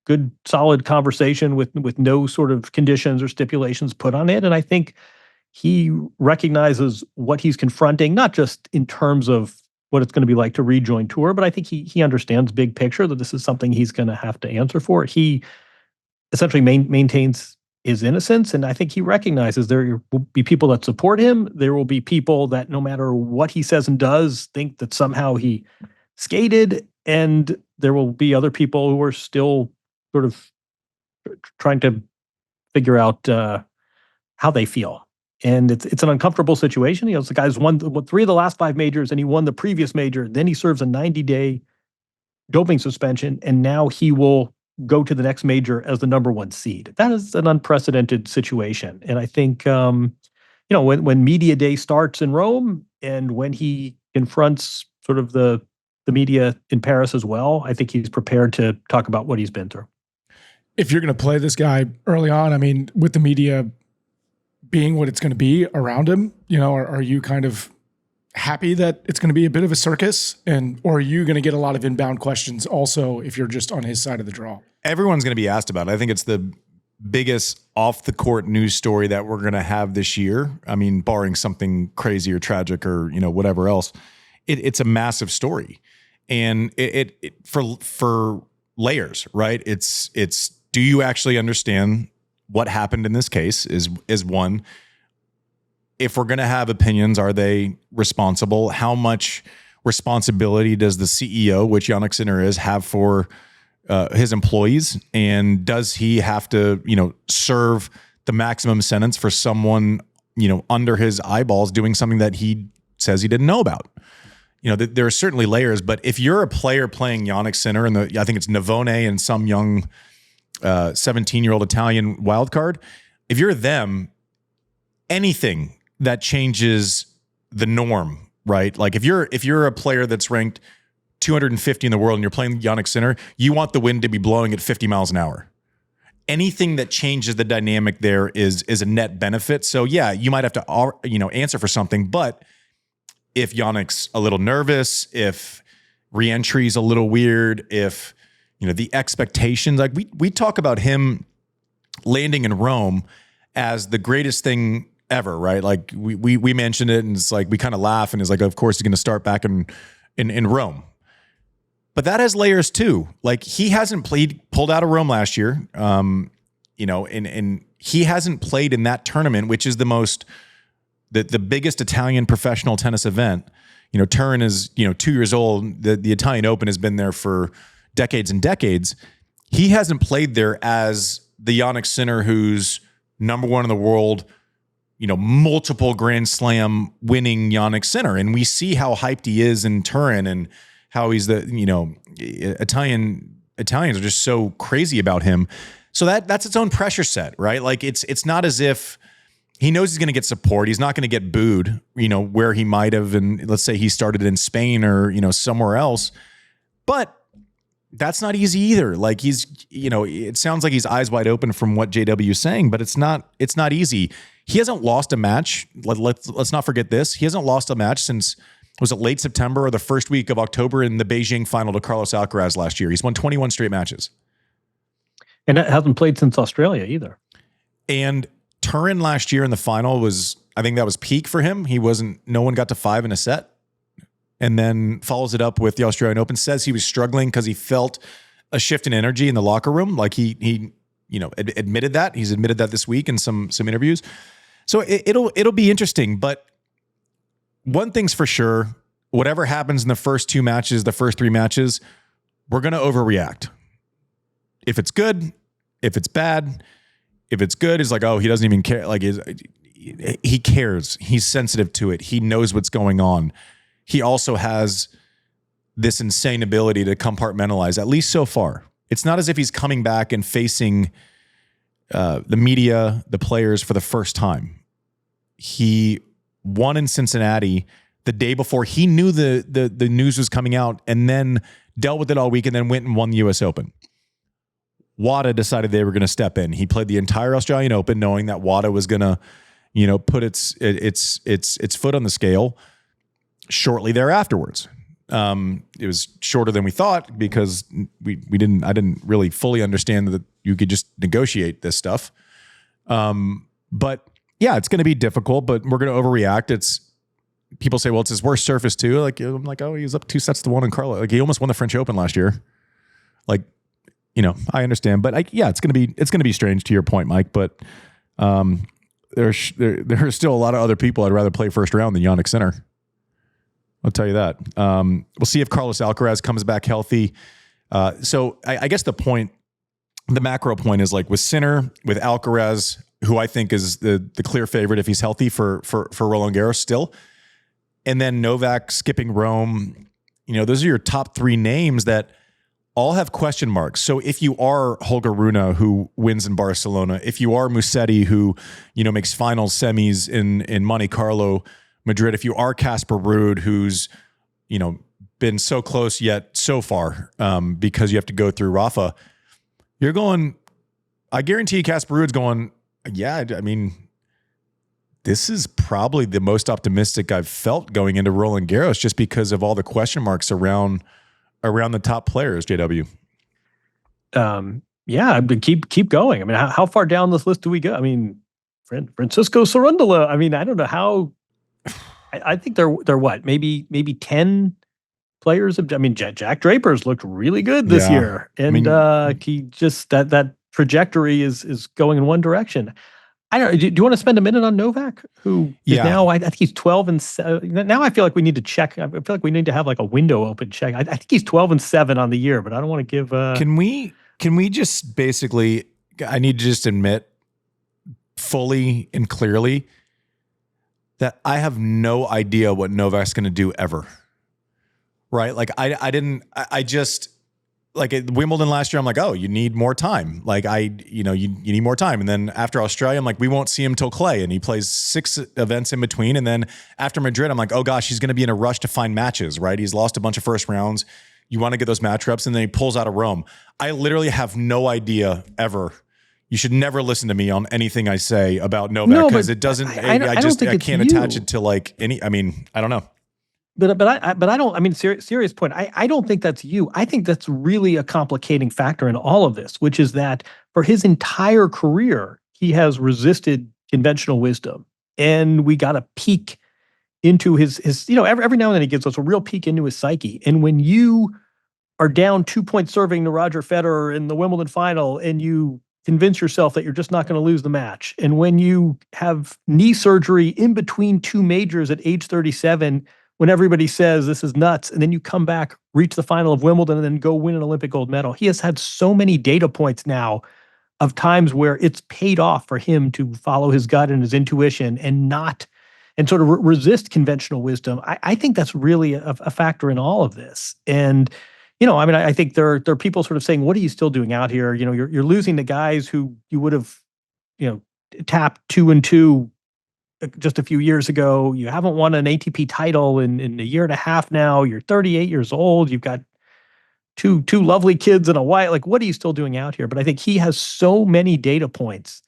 good, solid conversation with no sort of conditions or stipulations put on it. And I think he recognizes what he's confronting, not just in terms of what it's going to be like to rejoin tour, but I think he understands big picture that this is something he's going to have to answer for. He essentially maintains his innocence, and I think he recognizes there will be people that support him. There will be people that, no matter what he says and does, think that somehow he skated, and there will be other people who are still sort of trying to figure out how they feel. And it's an uncomfortable situation. The guy's won 3 of the last 5 majors, and he won the previous major. Then he serves a 90-day doping suspension, and now he will go to the next major as the number 1 seed. That is an unprecedented situation. And I think, when media day starts in Rome and when he confronts sort of the media in Paris as well, I think he's prepared to talk about what he's been through. If you're going to play this guy early on, I mean, with the media being what it's going to be around him, are you kind of happy that it's going to be a bit of a circus, or are you going to get a lot of inbound questions also if you're just on his side of the draw? Everyone's going to be asked about it. I think it's the biggest off the court news story that we're going to have this year. I mean, barring something crazy or tragic or, whatever else, it's a massive story. And it for layers, right? It's do you actually understand what happened in this case is one. If we're going to have opinions, are they responsible? How much responsibility does the CEO, which Jannik Sinner is, have for his employees? And does he have to, serve the maximum sentence for someone, under his eyeballs doing something that he says he didn't know about? There are certainly layers, but if you're a player playing Jannik Sinner and I think it's Navone and some young 17-year-old Italian wildcard, if you're them, anything that changes the norm, right? Like if you're a player that's ranked 250 in the world and you're playing Jannik Sinner, you want the wind to be blowing at 50 miles an hour. Anything that changes the dynamic there is a net benefit. So yeah, you might have to answer for something, but if Jannik's a little nervous, if re-entry is a little weird, if the expectations, like we talk about him landing in Rome as the greatest thing ever, right? Like we mentioned it, and it's like we kind of laugh, and it's like, of course he's going to start back in Rome. But that has layers too. Like he hasn't pulled out of Rome last year, and he hasn't played in that tournament, which is the biggest Italian professional tennis event. Turin is 2 years old. The Italian Open has been there for decades and decades. He hasn't played there as the Jannik Sinner who's number 1 in the world, multiple Grand Slam winning Jannik Sinner. And we see how hyped he is in Turin and how he's Italians are just so crazy about him. So that's its own pressure set, right? Like it's not as if he knows he's going to get support. He's not going to get booed, where he might have. And let's say he started in Spain or, somewhere else, but that's not easy either. Like it sounds like he's eyes wide open from what JW is saying, but it's not easy. He hasn't lost a match. Let's not forget this. He hasn't lost a match since, was it late September or the first week of October in the Beijing final to Carlos Alcaraz last year. He's won 21 straight matches. And hasn't played since Australia either. And Turin last year in the final I think that was peak for him. No one got to 5 in a set. And then follows it up with the Australian Open, says he was struggling because he felt a shift in energy in the locker room. Like he admitted that. He's admitted that this week in some interviews. So it'll be interesting. But one thing's for sure, whatever happens in the first 3 matches, we're going to overreact. If it's good, if it's bad, if it's good, it's like, oh, he doesn't even care. Like he cares. He's sensitive to it. He knows what's going on. He also has this insane ability to compartmentalize, at least so far. It's not as if he's coming back and facing the media, the players for the first time. He won in Cincinnati the day before he knew the news was coming out, and then dealt with it all week, and then went and won the U.S. Open. WADA decided they were going to step in. He played the entire Australian Open knowing that WADA was going to, put its foot on the scale shortly thereafterwards. It was shorter than we thought because I didn't really fully understand that you could just negotiate this stuff. But yeah, it's going to be difficult, but we're going to overreact. People say, well, it's his worst surface too. Like, I'm like, oh, he was up 2-1 in Carlo. Like, he almost won the French Open last year. Like, I understand, but it's going to be strange to your point, Mike, but, there are still a lot of other people I'd rather play first round than Jannik Sinner. I'll tell you that. We'll see if Carlos Alcaraz comes back healthy. So I guess the macro point is like with Sinner, with Alcaraz, who I think is the clear favorite if he's healthy for Roland Garros still. And then Novak skipping Rome. Those are your top 3 names that all have question marks. So if you are Holger Rune, who wins in Barcelona, if you are Musetti, who, makes finals, semis in Monte Carlo, Madrid, if you are Casper Ruud, who's, been so close yet so far because you have to go through Rafa, you're going, I guarantee Casper Ruud's going, yeah, I mean, this is probably the most optimistic I've felt going into Roland Garros just because of all the question marks around the top players, JW. Yeah, but keep going. I mean, how far down this list do we go? I mean, Francisco Cerundolo. I mean, I don't know how. I think they're what, maybe 10 players. I mean, Jack Draper's looked really good this year, and he just that trajectory is going in one direction. I don't know. Do you want to spend a minute on Novak, who is now, I think he's 12-7. Now I feel like we need to check. I feel like we need to have like a window open check. I think he's 12-7 on the year, but I don't want to give. Can we just basically, I need to just admit fully and clearly that I have no idea what Novak's going to do ever. Right? Like I just, like at Wimbledon last year, I'm like, oh, you need more time. Like you need more time. And then after Australia, I'm like, we won't see him till Clay. And he plays 6 events in between. And then after Madrid, I'm like, oh gosh, he's going to be in a rush to find matches, right? He's lost a bunch of first rounds. You want to get those matchups. And then he pulls out of Rome. I literally have no idea ever. You should never listen to me on anything I say about Novak because it doesn't, I can't attach it to like any, I mean, I don't know. But I don't. I mean, serious point. I don't think that's you. I think that's really a complicating factor in all of this, which is that for his entire career, he has resisted conventional wisdom, and we got a peek into his. Every now and then he gives us a real peek into his psyche. And when you are down 2 points serving to Roger Federer in the Wimbledon final, and you convince yourself that you're just not going to lose the match, and when you have knee surgery in between 2 majors at age 37. When everybody says this is nuts, and then you come back, reach the final of Wimbledon, and then go win an Olympic gold medal. He has had so many data points now of times where it's paid off for him to follow his gut and his intuition and sort of resist conventional wisdom. I think that's really a factor in all of this. And, I think there are people sort of saying, what are you still doing out here? You're losing the guys who you would have, tapped 2-2 just a few years ago. You haven't won an ATP title in a year and a half now. You're 38 years old. You've got two lovely kids and a wife. Like, what are you still doing out here? But I think he has so many data points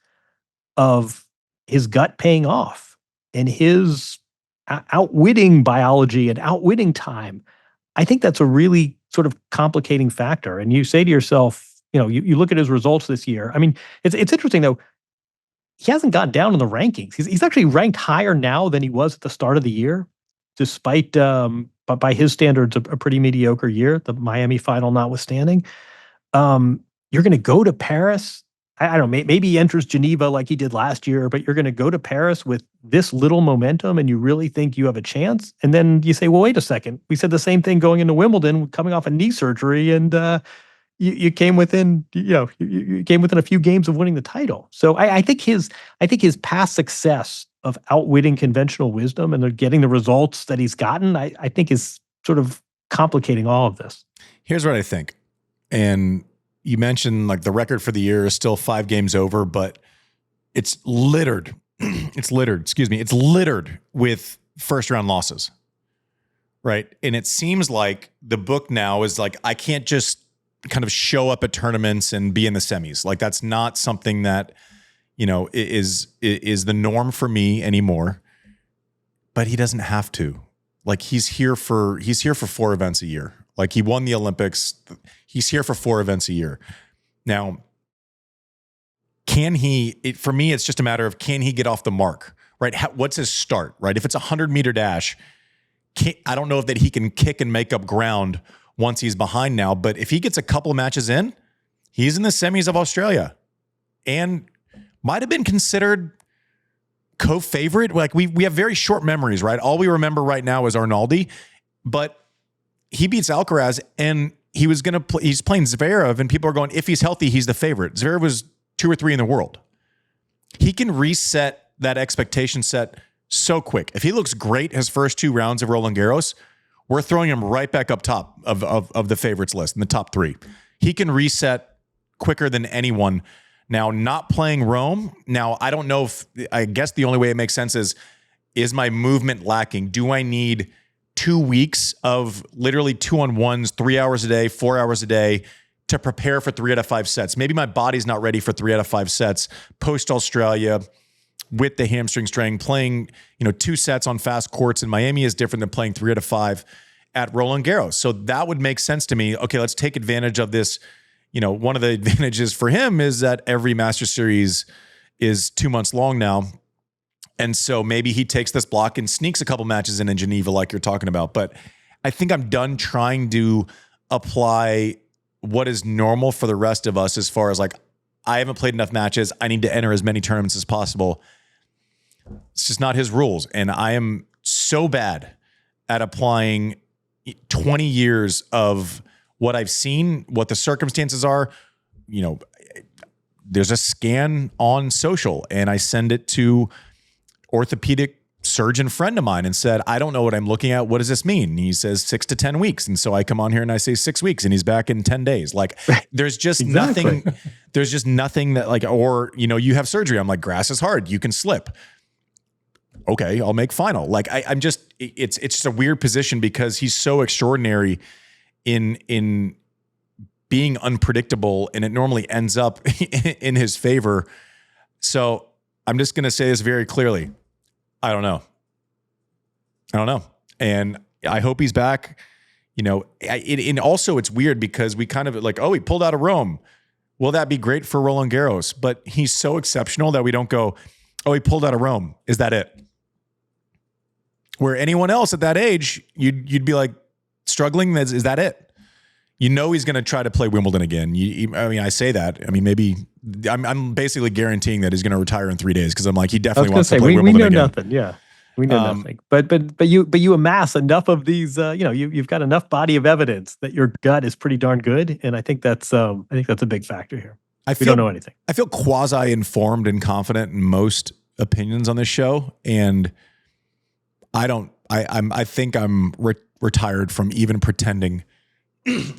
of his gut paying off and his outwitting biology and outwitting time. I think that's a really sort of complicating factor. And you say to yourself, you look at his results this year. I mean, it's interesting though. He hasn't gone down in the rankings. He's actually ranked higher now than he was at the start of the year, despite, but by his standards, a pretty mediocre year, the Miami final notwithstanding. You're going to go to Paris. I don't know, maybe he enters Geneva like he did last year, but you're going to go to Paris with this little momentum and you really think you have a chance? And then you say, well, wait a second. We said the same thing going into Wimbledon, coming off a knee surgery, and you came within, you came within a few games of winning the title. So I think his past success of outwitting conventional wisdom and getting the results that he's gotten, I think is sort of complicating all of this. Here's what I think. And you mentioned like the record for the year is still 5 games over, but it's littered. It's littered with first round losses. right? And it seems like the book now is like, I can't just kind of show up at tournaments and be in the semis. Like that's not something that, is the norm for me anymore. But he doesn't have to. Like he's here for 4 events a year. Like he won the Olympics. He's here for 4 events a year. Now, for me, it's just a matter of, can he get off the mark, right? What's his start, right? If it's a 100-meter dash, I don't know if that he can kick and make up ground once he's behind now, but if he gets a couple of matches in, he's in the semis of Australia and might have been considered co-favorite. Like we have very short memories, right? All we remember right now is Arnaldi, but he beats Alcaraz and he's playing Zverev and people are going, if he's healthy, he's the favorite. Zverev was 2 or 3 in the world. He can reset that expectation set so quick. If he looks great his first 2 rounds of Roland Garros, we're throwing him right back up top of the favorites list in the top 3. He can reset quicker than anyone. Now, not playing Rome. Now, I don't know I guess the only way it makes sense is my movement lacking? Do I need 2 weeks of literally 2-on-1s, 3 hours a day, 4 hours a day to prepare for 3 out of 5 sets? Maybe my body's not ready for 3 out of 5 sets post-Australia with the hamstring strain. Playing, 2 sets on fast courts in Miami is different than playing 3 out of 5 at Roland Garros. So that would make sense to me. Okay, let's take advantage of this. One of the advantages for him is that every Master Series is 2 months long now. And so maybe he takes this block and sneaks a couple matches in Geneva like you're talking about. But I think I'm done trying to apply what is normal for the rest of us as far as like, I haven't played enough matches. I need to enter as many tournaments as possible. It's just not his rules. And I am so bad at applying 20 years of what I've seen, what the circumstances are. There's a scan on social and I send it to orthopedic surgeon friend of mine and said, I don't know what I'm looking at. What does this mean? And he says 6 to 10 weeks. And so I come on here and I say 6 weeks and he's back in 10 days. Like there's just nothing, there's just nothing that like, or, you have surgery. I'm like, grass is hard. You can slip. Okay. I'll make final. Like I'm just, it's just a weird position because he's so extraordinary in being unpredictable and it normally ends up in his favor. So I'm just going to say this very clearly. I don't know. And I hope he's back. And also it's weird because we kind of like, he pulled out of Rome. Will that be great for Roland Garros? But he's so exceptional that we don't go, he pulled out of Rome. Is that it? Where anyone else at that age, you'd be like struggling. Is that it? He's going to try to play Wimbledon again. I say that. I mean, maybe I'm basically guaranteeing that he's going to retire in 3 days because I'm like, he definitely wants to play Wimbledon again. We know nothing. Yeah, we know nothing. But you amass enough of these. You've got enough body of evidence that your gut is pretty darn good, and I think that's a big factor here. We don't know anything. I feel quasi informed and confident in most opinions on this show, and I think I'm retired from even pretending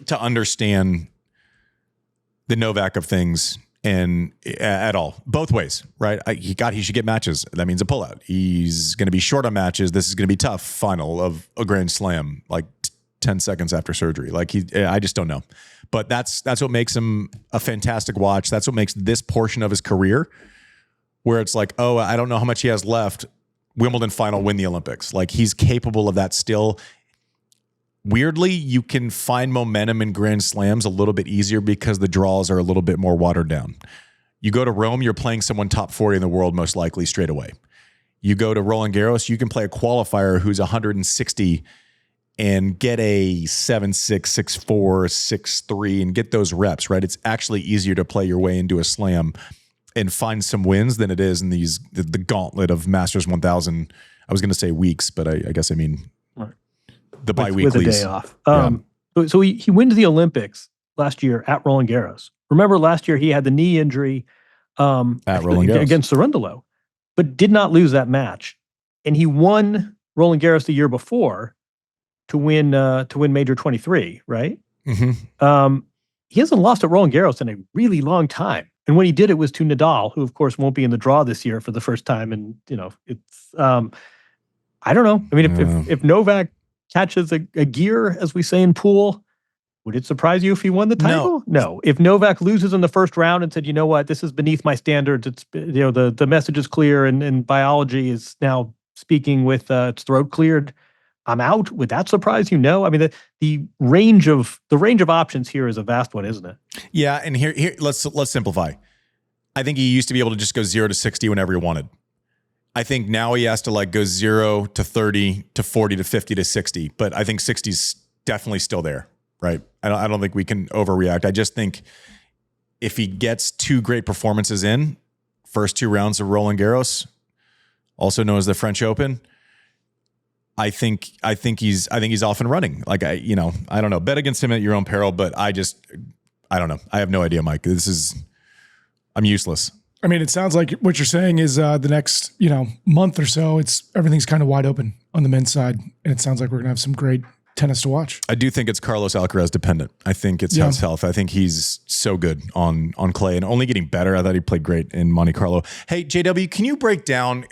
to understand the Novak of things and at all, both ways, right? He should get matches. That means a pullout. He's going to be short on matches. This is going to be tough. Final of a Grand Slam, like 10 seconds after surgery. Like I just don't know. But that's what makes him a fantastic watch. That's what makes this portion of his career where it's like, I don't know how much he has left. Wimbledon final, win the Olympics. Like he's capable of that still. Weirdly, you can find momentum in Grand Slams a little bit easier because the draws are a little bit more watered down. You go to Rome, you're playing someone top 40 in the world most likely straight away. You go to Roland Garros, you can play a qualifier who's 160 and get a 7-6, 6-4, 6-3 and get those reps, right? It's actually easier to play your way into a slam and find some wins than it is in the gauntlet of Masters 1000. I was going to say weeks, but I guess I mean the bi-weeklies. With a day off. So he went to the Olympics last year at Roland Garros. Remember last year he had the knee injury at Roland Garros against Cerundolo, but did not lose that match. And he won Roland Garros the year before to win Major 23, right? Mm-hmm. He hasn't lost at Roland Garros in a really long time. And when he did, it was to Nadal, who of course won't be in the draw this year for the first time. And it's I don't know. I mean, if Novak catches a gear, as we say in pool, would it surprise you if he won the title? No. If Novak loses in the first round and said, you know what, this is beneath my standards, it's, the message is clear and biology is now speaking with its throat cleared, I'm out. Would that surprise you? No. I mean, the range of options here is a vast one, isn't it? Yeah, and here let's simplify. I think he used to be able to just go 0 to 60 whenever he wanted. I think now he has to like go 0 to 30 to 40 to 50 to 60, but I think 60's definitely still there. Right. I don't think we can overreact. I just think if he gets 2 great performances in first 2 rounds of Roland Garros, also known as the French Open, I think he's off and running. Like I don't know. Bet against him at your own peril, but I don't know. I have no idea, Mike. I'm useless. I mean, it sounds like what you're saying is the next, month or so, everything's kind of wide open on the men's side, and it sounds like we're gonna have some great tennis to watch. I do think it's Carlos Alcaraz dependent. I think it's his health. I think he's so good on clay and only getting better. I thought he played great in Monte Carlo. Hey, JW, can you break down?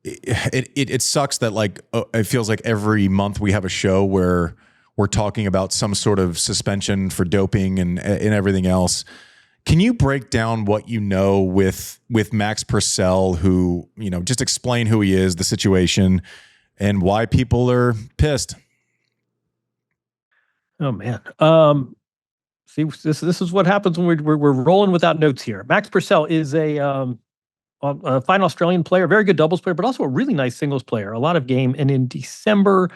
It sucks that it feels like every month we have a show where we're talking about some sort of suspension for doping and everything else. Can you break down what you know with Max Purcell, who, just explain who he is, the situation, and why people are pissed? Oh man. See, this is what happens when we're rolling without notes here. Max Purcell is a fine Australian player, very good doubles player, but also a really nice singles player, a lot of game. And in December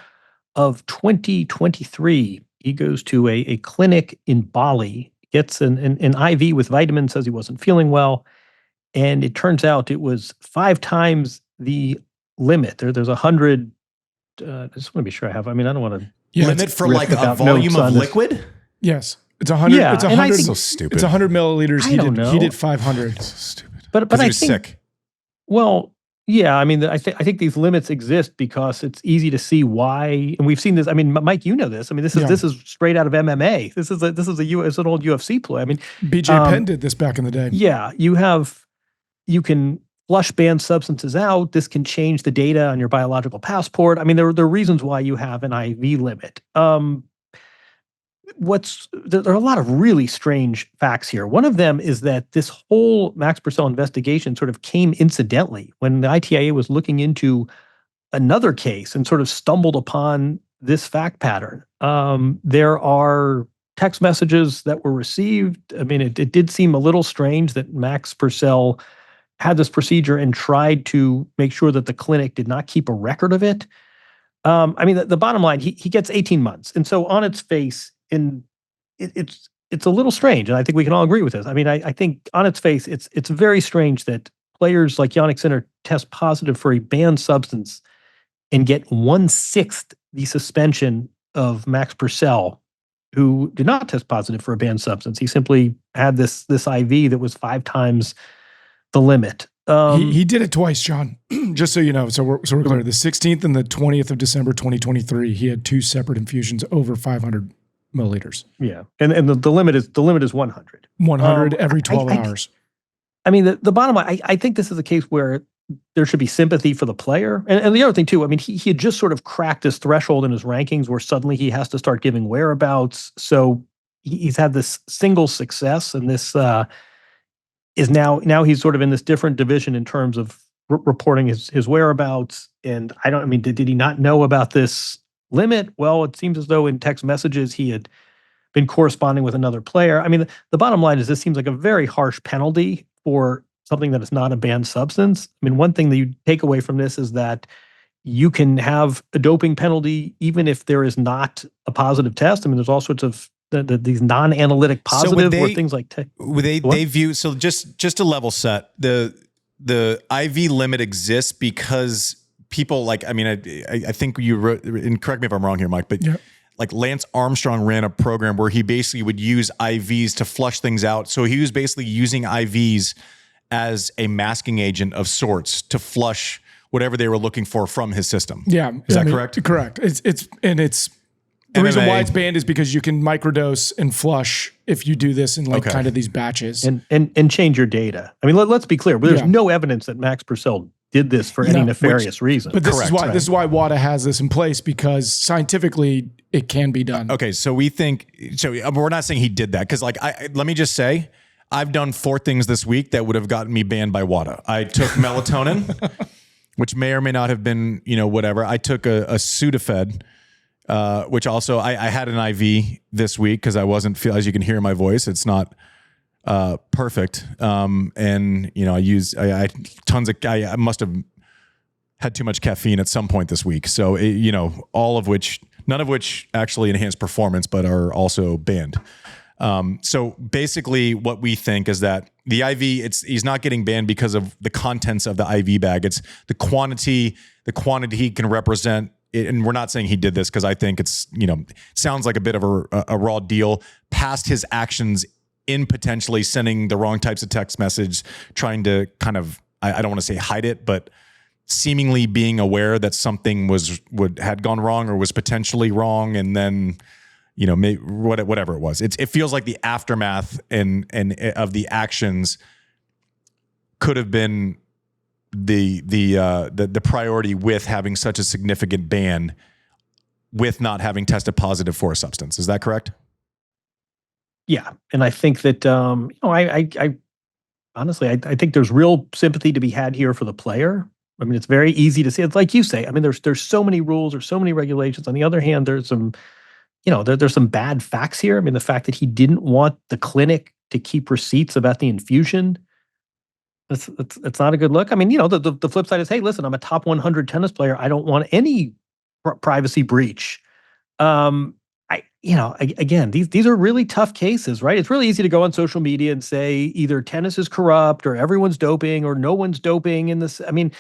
of 2023, he goes to a clinic in Bali, gets an IV with vitamins, says he wasn't feeling well. And it turns out it was 5 times the limit. There's 100. I just want to be sure I have. I mean, I don't want to limit for like a volume of liquid. Yes, it's 100. Yeah, it's 100. So stupid. It's 100 milliliters. He did 500. So stupid. But I I think sick. Well, yeah. I mean, I think these limits exist because it's easy to see why, and we've seen this. I mean, Mike, you know this. I mean, this is straight out of MMA. This is an old UFC play. I mean, BJ Penn did this back in the day. Yeah, you can flush banned substances out. This can change the data on your biological passport. I mean, there are reasons why you have an IV limit. There are a lot of really strange facts here. One of them is that this whole Max Purcell investigation sort of came incidentally when the ITIA was looking into another case and sort of stumbled upon this fact pattern. There are text messages that were received. I mean, it did seem a little strange that Max Purcell had this procedure and tried to make sure that the clinic did not keep a record of it. I mean, the bottom line, he gets 18 months. And so on its face, it's a little strange. And I think we can all agree with this. I mean, I think on its face, it's very strange that players like Jannik Sinner test positive for a banned substance and get 1/6 the suspension of Max Purcell, who did not test positive for a banned substance. He simply had this IV that was 5 times the limit. He did it twice, John. Just so you know, so we're clear. The 16th and the 20th of December, 2023, he had 2 separate infusions over 500 milliliters. Yeah, and the limit is 100. 100 every 12 hours. I mean, the bottom line, I think this is a case where there should be sympathy for the player. And the other thing too, I mean, he had just sort of cracked his threshold in his rankings where suddenly he has to start giving whereabouts. So he's had this single success, and this is now he's sort of in this different division in terms of reporting his whereabouts. And did he not know about this limit? Well, it seems as though in text messages he had been corresponding with another player. I mean, the bottom line is this seems like a very harsh penalty for something that is not a banned substance. I mean, one thing that you take away from this is that you can have a doping penalty even if there is not a positive test. I mean, there's all sorts of these non-analytic positives where things like they view, so just to level set, the IV limit exists because people like, I mean, I think you wrote, and correct me if I'm wrong here, Mike, but like Lance Armstrong ran a program where he basically would use IVs to flush things out. So he was basically using IVs as a masking agent of sorts to flush whatever they were looking for from his system. Yeah. Is that correct? Correct. It's the reason why it's banned is because you can microdose and flush if you do this in kind of these batches. And change your data. I mean, let's be clear. There's no evidence that Max Purcell did this for any nefarious reason. But this is why WADA has this in place, because scientifically it can be done. Okay, so we're not saying he did that, because let me just say, I've done 4 things this week that would have gotten me banned by WADA. I took melatonin, which may or may not have been, whatever. I took a Sudafed, which also I had an IV this week because I wasn't as you can hear in my voice, it's not perfect. And I must have had too much caffeine at some point this week. So, none of which actually enhance performance, but are also banned. So basically what we think is that the IV, he's not getting banned because of the contents of the IV bag. It's the quantity he can represent. And we're not saying he did this, because I think it's, sounds like a bit of a raw deal past his actions in potentially sending the wrong types of text message, trying to kind of, I don't want to say hide it, but seemingly being aware that something had gone wrong or was potentially wrong. And then, whatever it was, it feels like the aftermath and of the actions could have been the priority with having such a significant ban, with not having tested positive for a substance. Is that correct? Yeah, and I think that I honestly, I think there's real sympathy to be had here for the player. I mean, it's very easy to see. It's like you say. I mean, there's so many rules, there's so many regulations. On the other hand, there's some, there's some bad facts here. I mean, the fact that he didn't want the clinic to keep receipts about the infusion, it's not a good look. I mean, the flip side is, hey, listen, I'm a top 100 tennis player. I don't want any privacy breach. Again, these are really tough cases, right? It's really easy to go on social media and say either tennis is corrupt or everyone's doping or no one's doping in this. I mean,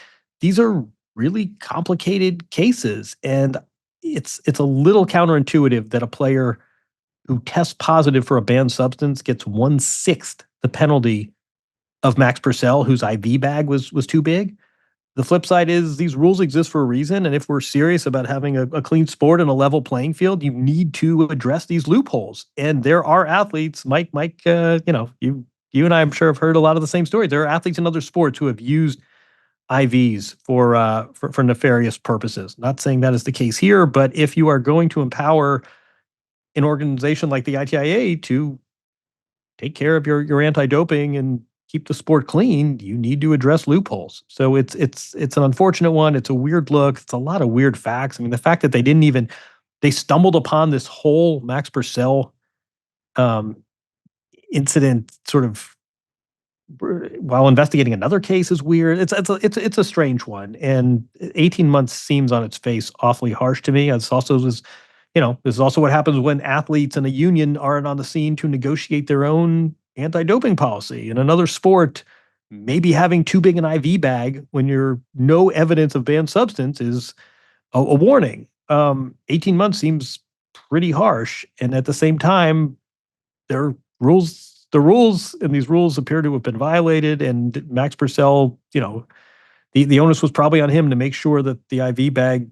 these are really complicated cases, and it's a little counterintuitive that a player who tests positive for a banned substance gets 1/6 the penalty of Max Purcell, whose IV bag was too big. The flip side is these rules exist for a reason, and if we're serious about having a clean sport and a level playing field, you need to address these loopholes. And there are athletes, Mike, you and I, I'm sure, have heard a lot of the same stories. There are athletes in other sports who have used IVs for nefarious purposes. Not saying that is the case here, but if you are going to empower an organization like the ITIA to take care of your anti-doping and keep the sport clean, you need to address loopholes. So it's an unfortunate one. It's a weird look. It's a lot of weird facts. I mean, the fact that they stumbled upon this whole Max Purcell incident sort of while investigating another case is weird. It's a strange one, and 18 months seems on its face awfully harsh to me. This is also what happens when athletes in a union aren't on the scene to negotiate their own anti-doping policy. In another sport, maybe having too big an IV bag when you're no evidence of banned substance is a warning. 18 months seems pretty harsh, and at the same time, there are rules. The rules and these rules appear to have been violated, and Max Purcell, the onus was probably on him to make sure that the IV bag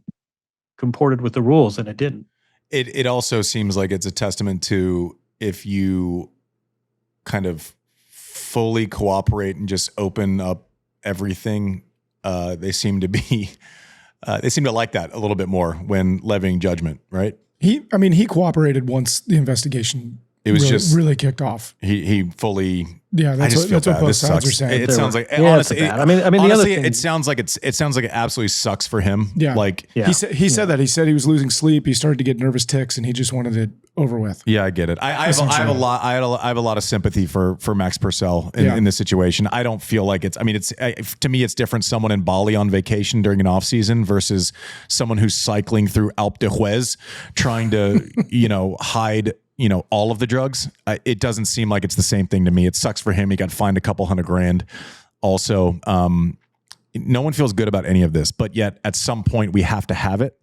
comported with the rules, and it didn't. It also seems like it's a testament to, if you kind of fully cooperate and just open up everything, they seem to like that a little bit more when levying judgment, right? He cooperated once the investigation really kicked off. He fully. Yeah, that's what both sides are saying. It sounds like, honestly, the other thing, it sounds like it absolutely sucks for him. Yeah, he said that. He said he was losing sleep. He started to get nervous tics, and he just wanted it over with. Yeah, I get it. I have a lot of sympathy for Max Purcell in this situation. I don't feel like it's to me, it's different. Someone in Bali on vacation during an off season versus someone who's cycling through Alpe d'Huez trying to hide all of the drugs. It doesn't seem like it's the same thing to me. It sucks for him. He got fined a couple $100,000. Also, no one feels good about any of this, but yet at some point we have to have it.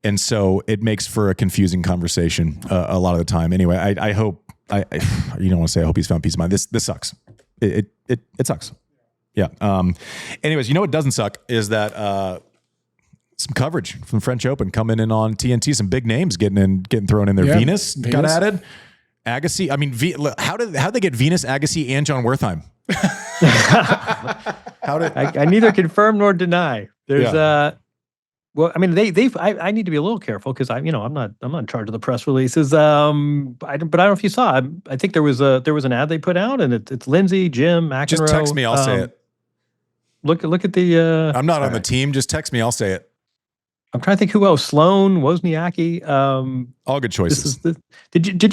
And so it makes for a confusing conversation a lot of the time. Anyway, I hope, you don't want to say I hope he's found peace of mind. This sucks. It sucks. Yeah. Anyways, what doesn't suck is that, some coverage from French Open coming in on TNT. Some big names getting thrown in there. Venus got added. Agassi. I mean, how'd they get Venus, Agassi, and Jon Wertheim? How did I neither confirm nor deny. There's well, I mean, I need to be a little careful because I'm not in charge of the press releases. But I don't know if you saw. I think there was an ad they put out, and it's Lindsay, Jim, McEnroe. Just text me, I'll say it. Look at the. I'm not on the team. Just text me, I'll say it. I'm trying to think who else. Sloan, Wozniacki. All good choices. Did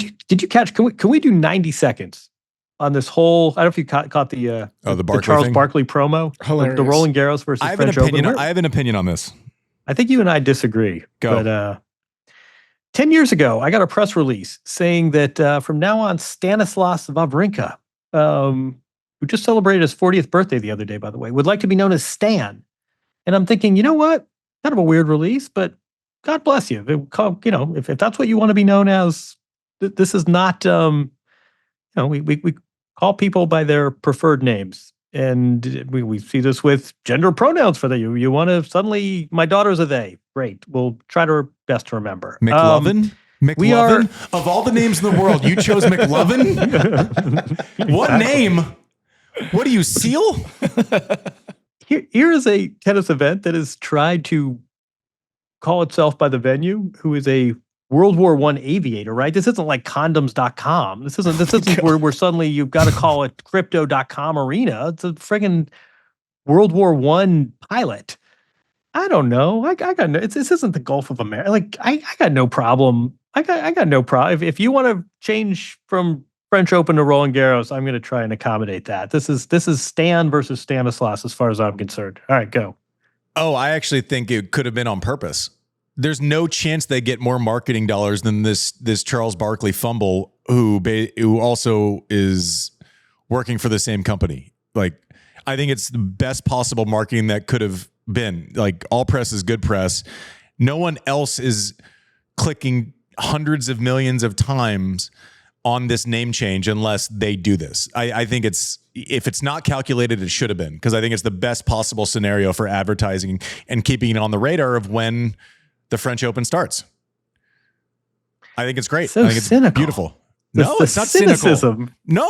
you catch? Can we do 90 seconds on this whole? I don't know if you caught the Charles thing? Barkley promo. Hilarious. The Roland Garros versus I have French an opinion. Open. I have an opinion on this. I think you and I disagree. Go. But 10 years ago, I got a press release saying that from now on, Stanislas Wawrinka, who just celebrated his 40th birthday the other day, by the way, would like to be known as Stan. And I'm thinking, you know what? Kind of a weird release, but God bless you. If that's what you want to be known as, this is not, we call people by their preferred names. And we see this with gender pronouns for you. You want to suddenly, my daughter's a they. Great. We'll try our best to remember. McLovin? We are, of all the names in the world, you chose McLovin? What name? What do you seal? Here is a tennis event that has tried to call itself by the venue, who is a World War I aviator, right? This isn't like condoms.com. This isn't where suddenly you've got to call it crypto.com arena. It's a friggin' World War I pilot. I don't know. I got no, this isn't the Gulf of America. Like, I got no problem. I got no problem. If you want to change from French Open to Roland Garros, I'm going to try and accommodate that. This is Stan versus Stanislas as far as I'm concerned. All right, go. Oh, I actually think it could have been on purpose. There's no chance they get more marketing dollars than this Charles Barkley fumble, who also is working for the same company. Like, I think it's the best possible marketing that could have been. Like, all press is good press. No one else is clicking hundreds of millions of times on this name change unless they do this. I think if it's not calculated, it should have been, because I think it's the best possible scenario for advertising and keeping it on the radar of when the French Open starts. I think it's great. So I think it's cynical. Beautiful. No, it's not cynical. No,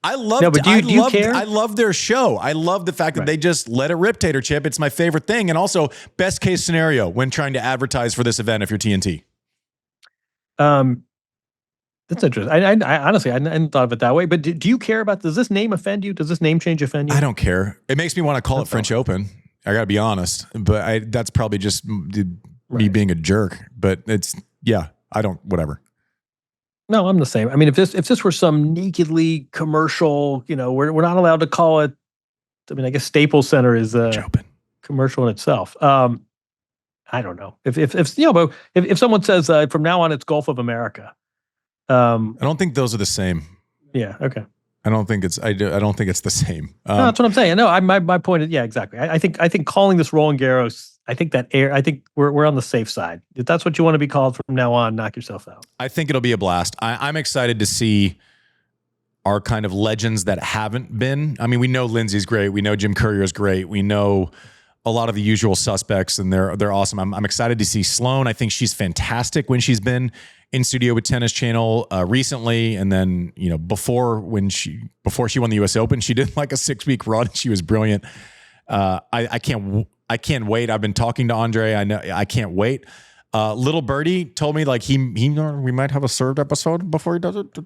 I love. No, but do you care? I love their show. I love the fact that they just let it rip, Tater Chip. It's my favorite thing. And also, best case scenario when trying to advertise for this event if you're TNT. That's interesting. I honestly, I hadn't thought of it that way. But do you care about? Does this name offend you? Does this name change offend you? I don't care. It makes me want to call it French Open. I got to be honest, but that's probably just me being a jerk. But I don't. Whatever. No, I'm the same. I mean, if this were some nakedly commercial, we're not allowed to call it. I mean, I guess Staples Center is a commercial in itself. I don't know if someone says from now on it's Gulf of America. I don't think those are the same. Yeah. Okay. I don't think it's. I don't think it's the same. No, that's what I'm saying. No, my point is, exactly. I think calling this Roland Garros. I think we're on the safe side. If that's what you want to be called from now on, knock yourself out. I think it'll be a blast. I'm excited to see our kind of legends that haven't been. I mean, we know Lindsay's great. We know Jim Courier's great. We know a lot of the usual suspects, and they're awesome. I'm excited to see Sloane. I think she's fantastic when she's been in studio with Tennis Channel recently, and then before she won the U.S. Open, she did like a 6-week run. She was brilliant. I can't wait. I've been talking to Andre. I know I can't wait. Little Birdie told me like we might have a served episode before he does it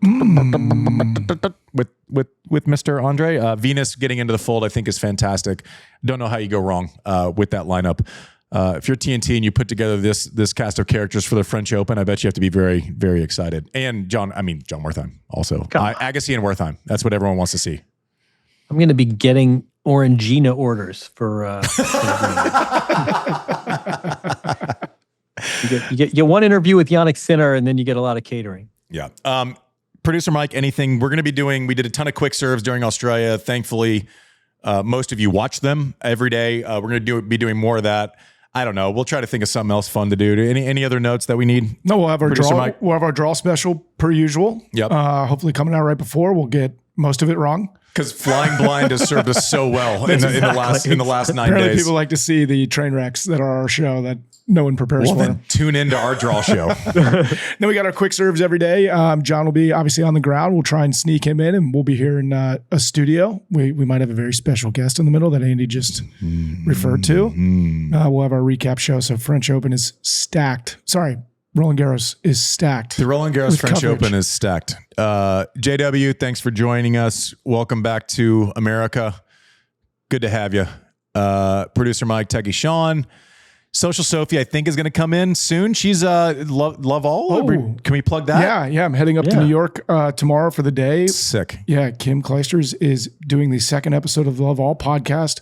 with Mr. Andre. Venus getting into the fold, I think, is fantastic. Don't know how you go wrong with that lineup. If you're TNT and you put together this cast of characters for the French Open, I bet you have to be very, very excited. And Jon Wertheim also. Agassi and Wertheim. That's what everyone wants to see. I'm going to be getting Orangina orders for. You get one interview with Jannik Sinner, and then you get a lot of catering. Yeah. Producer Mike, anything we're going to be doing? We did a ton of quick serves during Australia. Thankfully, most of you watch them every day. We're going to be doing more of that. I don't know. We'll try to think of something else fun to do. Any other notes that we need? No, we'll have our Producer draw. Mike? We'll have our draw special per usual. Yep. Hopefully coming out right before. We'll get most of it wrong. Because Flying Blind has served us so well in the last 9 Apparently days. people like to see the train wrecks that are our show that no one prepares Well, for then him. tune into our draw show. Then we got our quick serves every day. John will be obviously on the ground. We'll try and sneak him in, and we'll be here in a studio. We might have a very special guest in the middle that Andy just referred to. We'll have our recap show. So French Open is stacked. Sorry, Roland Garros is stacked. The Roland Garros with French coverage. Open is stacked. JW, thanks for joining us. Welcome back to America. Good to have you. Producer Mike, Techie Sean. Social Sophie, I think, is going to come in soon. She's Love All. Oh. Can we plug that? Yeah. I'm heading up to New York tomorrow for the day. Sick. Yeah, Kim Clijsters is doing the second episode of the Love All podcast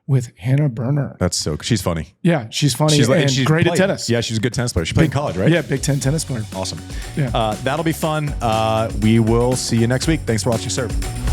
with Hannah Berner. That's so. She's funny. Yeah, she's funny and she's great played. at tennis. Yeah, she's a good tennis player. She played in college, right? Yeah, Big Ten tennis player. Awesome. Yeah. That'll be fun. We will see you next week. Thanks for watching, Serve.